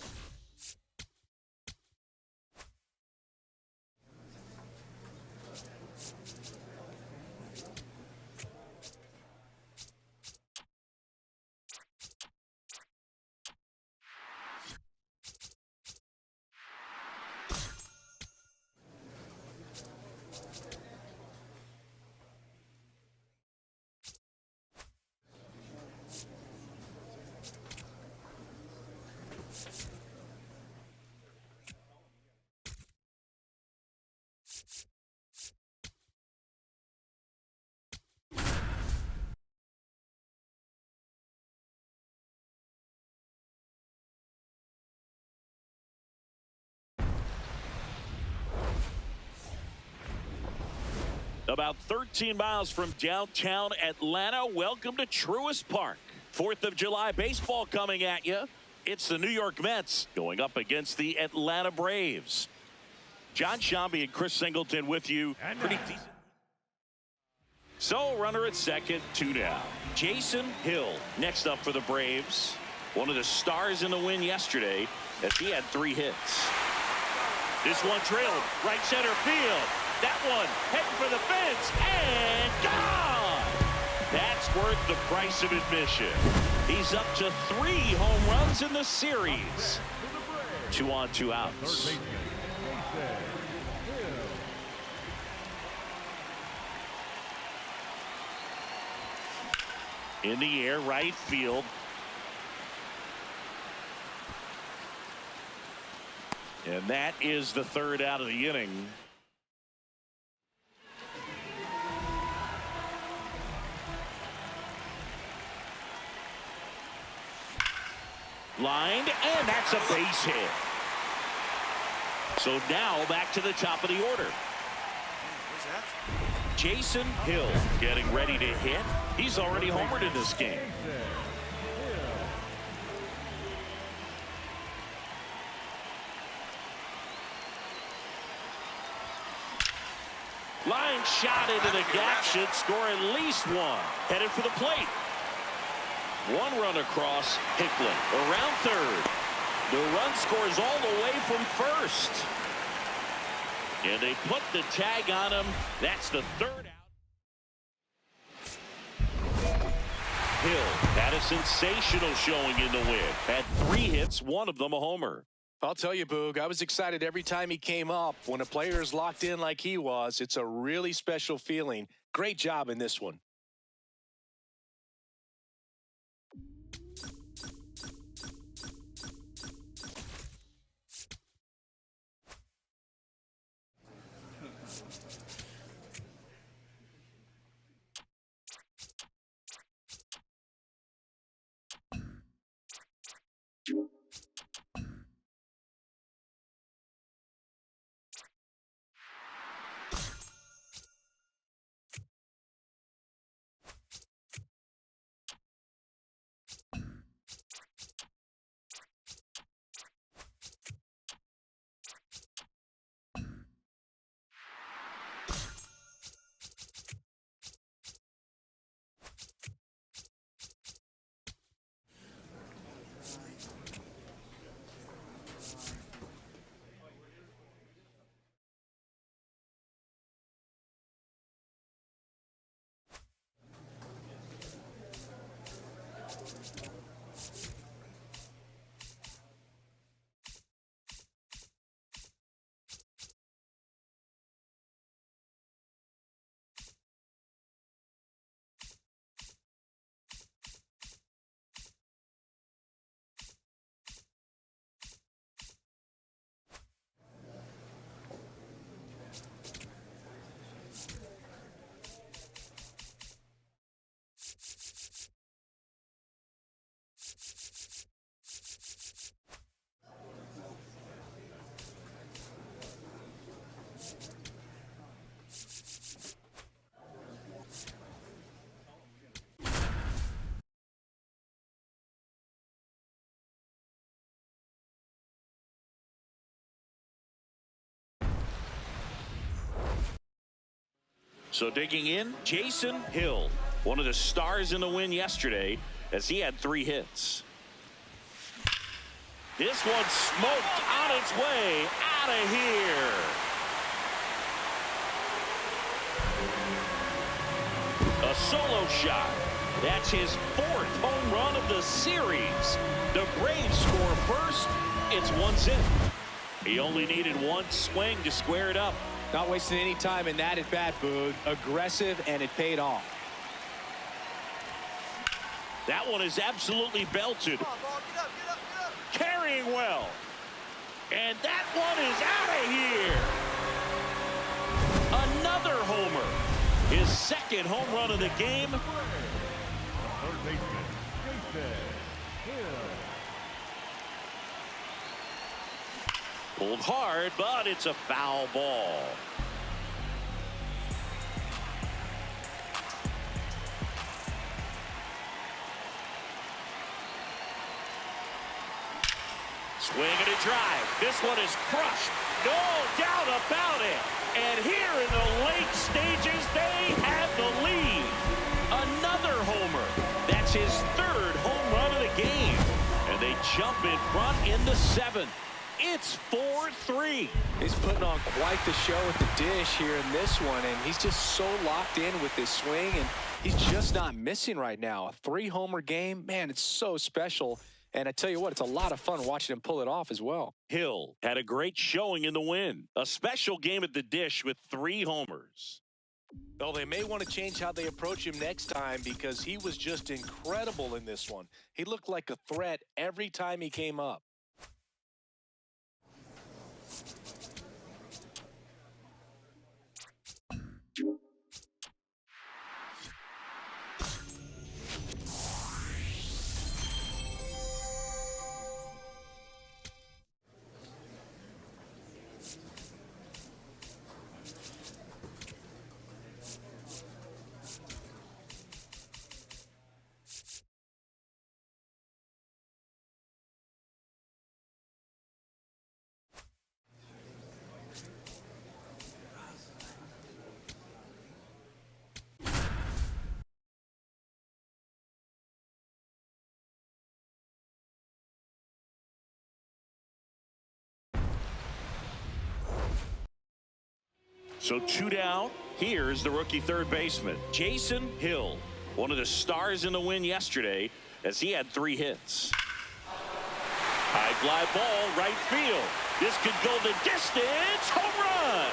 About 13 miles from downtown Atlanta. Welcome to Truist Park. 4th of July baseball coming at you. It's the New York Mets going up against the Atlanta Braves. John Shambi and Chris Singleton with you. Pretty decent. So runner at second, 2 down. Jason Hill next up for the Braves. One of the stars in the win yesterday as he had 3 hits. This one trailed right center field. That one heading for the fence and gone. That's worth the price of admission. He's up to 3 home runs in the series. 2 on, 2 outs. In the air, right field. And that is the 3rd out of the inning. Lined, and that's a base hit. So now back to the top of the order. Jason Hill getting ready to hit. He's already homered in this game. Line shot into the gap, should score at least 1. Headed for the plate. 1 run across. Hicklin around 3rd. The run scores all the way from 1st. And they put the tag on him. That's the 3rd out. Hill had a sensational showing in the win. Had 3 hits, 1 of them a homer. I'll tell you, Boog, I was excited every time he came up. When a player is locked in like he was, it's a really special feeling. Great job in this one. So digging in, Jason Hill, one of the stars in the win yesterday, as he had 3 hits. This one smoked on its way out of here. A solo shot. That's his 4th home run of the series. The Braves score first. It's 1-0. He only needed 1 swing to square it up. Not wasting any time in that at bat, Boog. Aggressive, and it paid off. That one is absolutely belted. Come on, ball. Get up, get up, get up. Carrying well. And that one is out of here. Another homer. His 2nd home run of the game. Third baseman, Jason Hill. Pulled hard, but it's a foul ball. Swing and a drive. This one is crushed. No doubt about it. And here in the late stages, they have the lead. Another homer. That's his 3rd home run of the game. And they jump in front in the 7th. It's 4-3. He's putting on quite the show at the dish here in this one, and he's just so locked in with this swing, and he's just not missing right now. A 3-homer game, man, it's so special. And I tell you what, it's a lot of fun watching him pull it off as well. Hill had a great showing in the win. A special game at the dish with 3 homers. Well, they may want to change how they approach him next time because he was just incredible in this one. He looked like a threat every time he came up. So 2 down. Here's the rookie 3rd baseman, Jason Hill, one of the stars in the win yesterday, as he had 3 hits. High fly ball, right field. This could go the distance. Home run.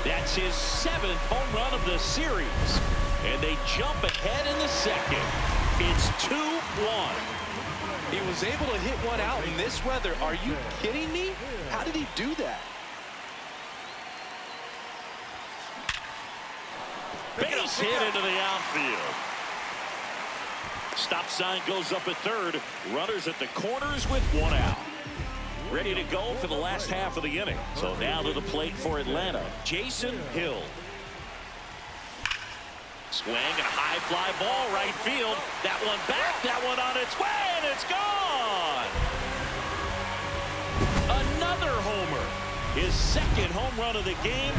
That's his 7th home run of the series. And they jump ahead in the 2nd. It's 2-1. He was able to hit one out in this weather. Are you kidding me? How did he do that? Base hit into the outfield. Stop sign goes up at 3rd. Runners at the corners with 1 out. Ready to go for the last half of the inning. So now to the plate for Atlanta, Jason Hill. Swing and a high fly ball right field. That one back, that one on its way, and it's gone. Another homer. His 2nd home run of the game.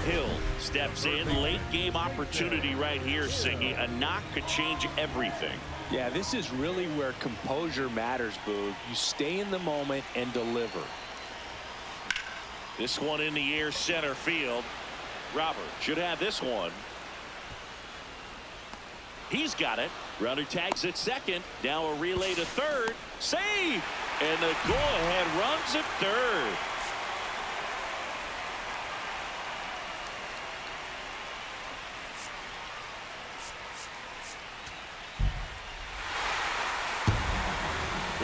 Hill steps in, late game opportunity right here, Singy. A knock could change everything. Yeah, this is really where composure matters, Boog. You stay in the moment and deliver. This one in the air, center field. Robert should have this one. He's got it. Runner tags at 2nd. Now a relay to 3rd. Save! And the go-ahead runs at 3rd.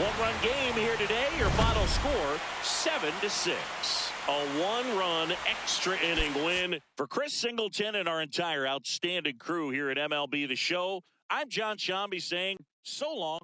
One-run game here today. Your final score, 7-6. A 1-run extra inning win for Chris Singleton and our entire outstanding crew here at MLB The Show. I'm John Shambi saying so long.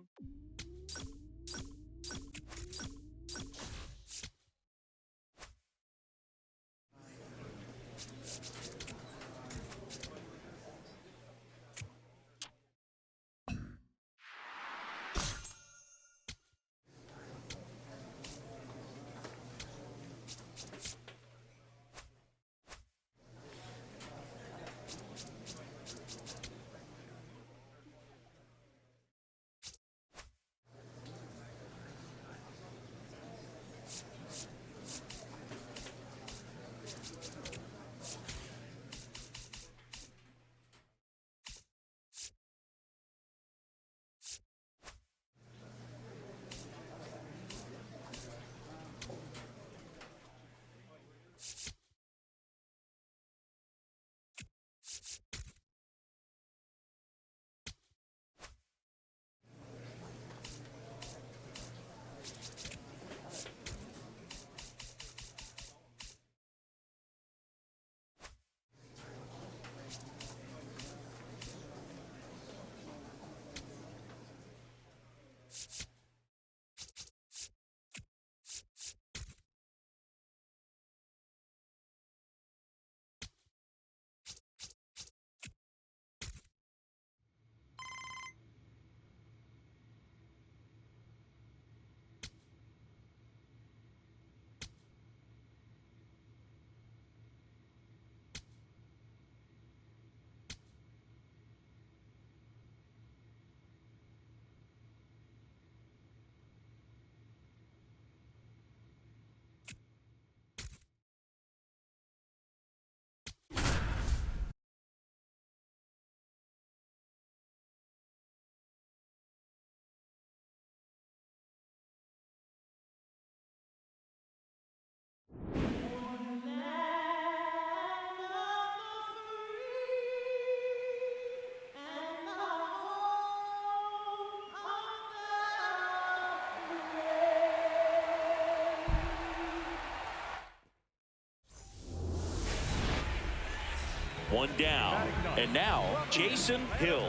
One down. And now Jason Hill.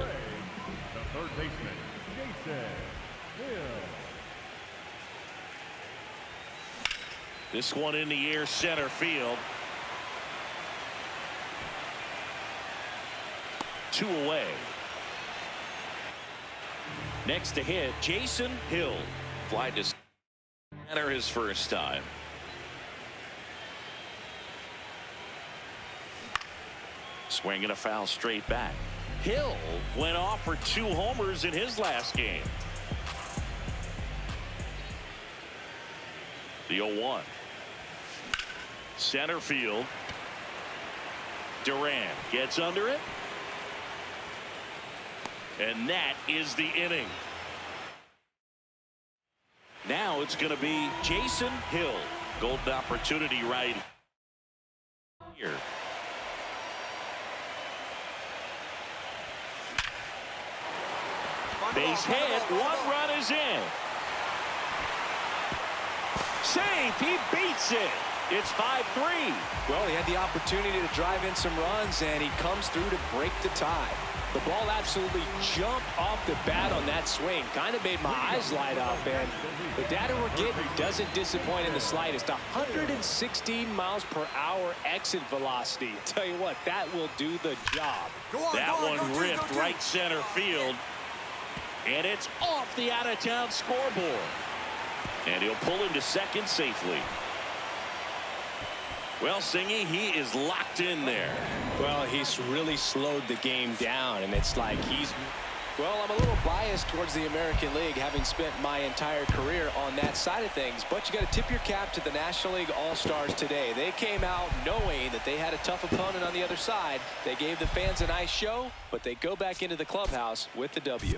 The third baseman, Jason Hill. This one in the air, center field. 2 away. Next to hit, Jason Hill. Fly to center his first time. Swing and a foul straight back. Hill went off for 2 homers in his last game. The 0-1. Center field. Duran gets under it. And that is the inning. Now it's going to be Jason Hill. Golden opportunity right here. Base hit. 1 run is in. Safe. He beats it. It's 5-3. Well, he had the opportunity to drive in some runs, and he comes through to break the tie. The ball absolutely jumped off the bat on that swing. Kind of made my eyes light up, and the data we're getting doesn't disappoint in the slightest. 116 miles per hour exit velocity. I'll tell you what, that will do the job. That one ripped right center field, and it's off the out-of-town scoreboard. And he'll pull him to second safely. Well, Singy, he is locked in there. Well, he's really slowed the game down, and it's like well, I'm a little biased towards the American League, having spent my entire career on that side of things. But you got to tip your cap to the National League All-Stars today. They came out knowing that they had a tough opponent on the other side. They gave the fans a nice show, but they go back into the clubhouse with the W.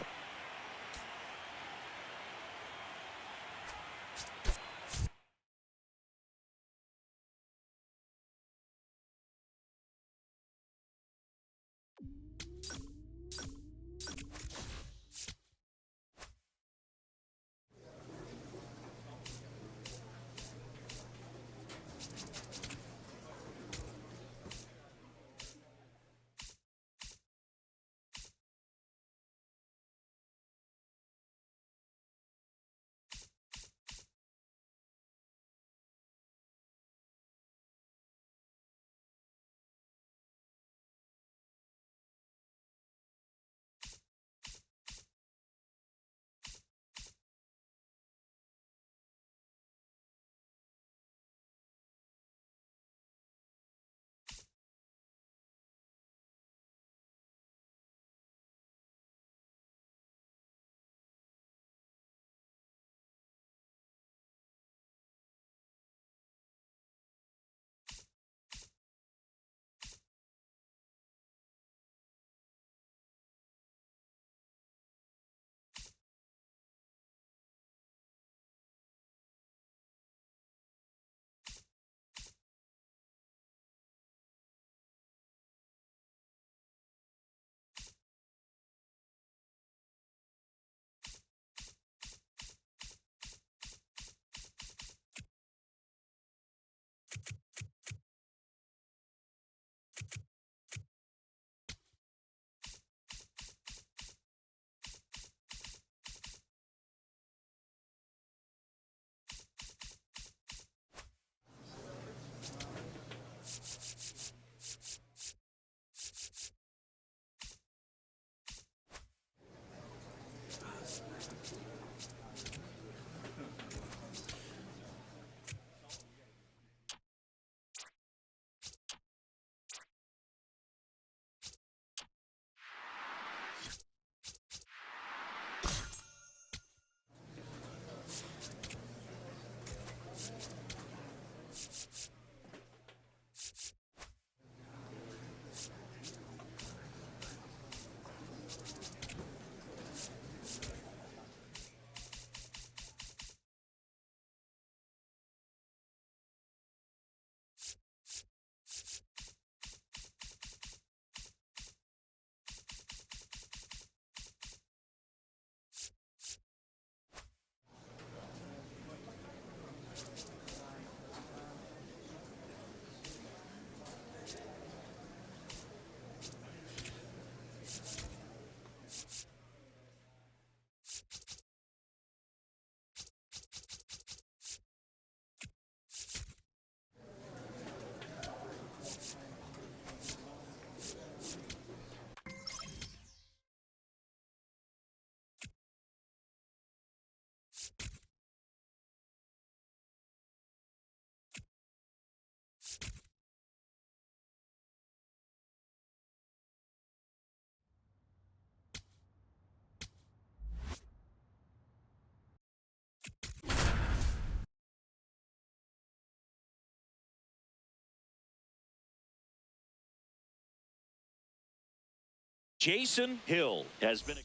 Jason Hill has been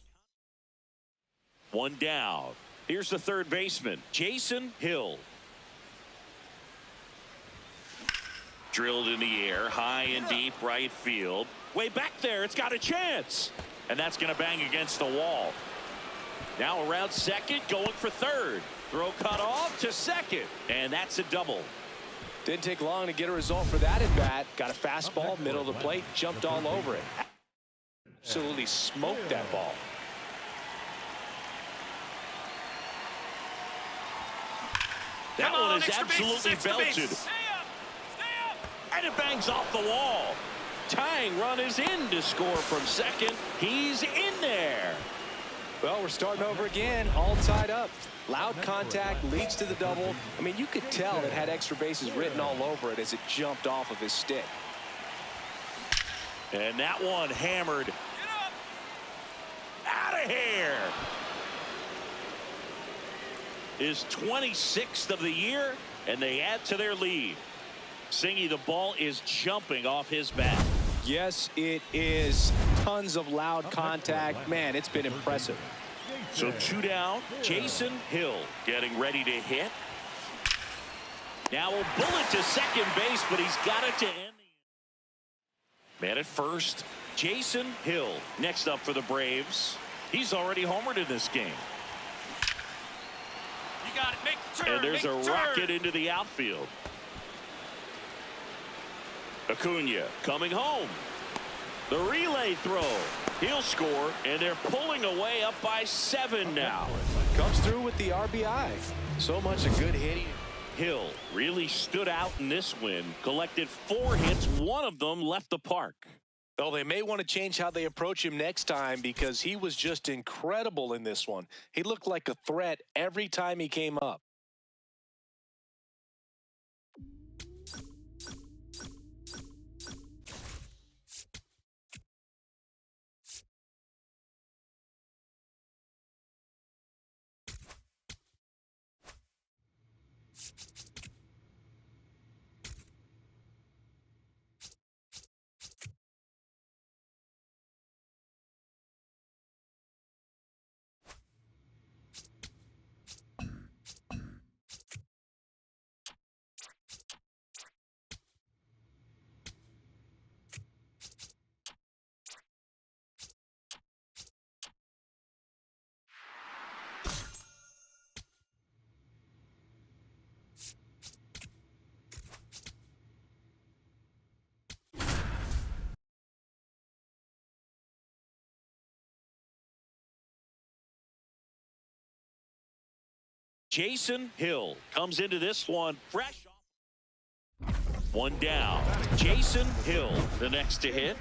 one down. Here's the third baseman, Jason Hill. Drilled in the air, high and deep right field. Way back there, it's got a chance. And that's going to bang against the wall. Now around second, going for third. Throw cut off to second, and that's a double. Didn't take long to get a result for that at bat. Got a fastball, middle of the plate, jumped all over it. Absolutely smoked that ball. That one is absolutely belted. And it bangs off the wall. Tying run is in to score from second. He's in there. Well, we're starting over again, all tied up. Loud contact leads to the double. I mean, you could tell it had extra bases written all over it as it jumped off of his stick. And that one hammered. Out of here. Is 26th of the year, and they add to their lead. Singy, the ball is jumping off his bat. Yes, it is. Tons of loud contact. Man, it's been impressive. So 2 down. Jason Hill getting ready to hit. Now a bullet to second base, but he's got it to end. Man at first, Jason Hill. Next up for the Braves. He's already homered in this game. You got it. Make the turn. And there's a rocket into the outfield. Acuna coming home. The relay throw. He'll score, and they're pulling away up by 7 now. Comes through with the RBI. So much a good hitting. Hill really stood out in this win. Collected 4 hits. 1 of them left the park. Well, they may want to change how they approach him next time because he was just incredible in this one. He looked like a threat every time he came up. Jason Hill comes into this one fresh. 1 down. Jason Hill, the next to hit.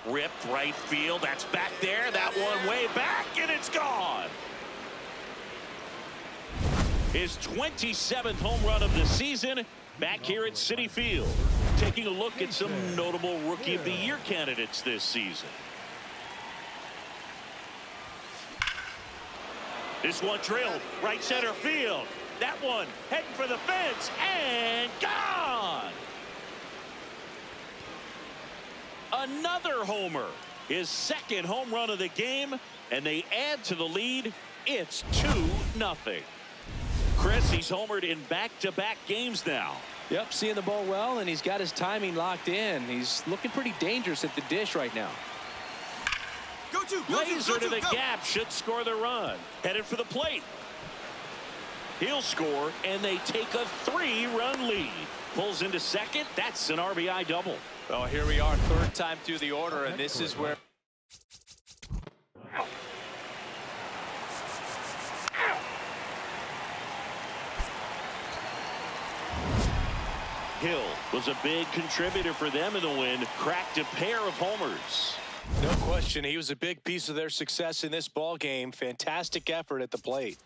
Ripped right field. That's back there. That one way back, and it's gone. His 27th home run of the season. Back here at Citi Field, taking a look at some notable Rookie of the Year candidates this season. This one drilled right center field. That one heading for the fence and gone. Another homer, his 2nd home run of the game, and they add to the lead. It's 2-0. Chris, he's homered in back-to-back games now. Yep, seeing the ball well, and he's got his timing locked in. He's looking pretty dangerous at the dish right now. Laser to the gap, should score the run. Headed for the plate. He'll score, and they take a 3-run lead. Pulls into second. That's an RBI double. Well, here we are, 3rd time through the order, and this is where... Hill was a big contributor for them in the win. Cracked a pair of homers. No question, he was a big piece of their success in this ball game. Fantastic effort at the plate.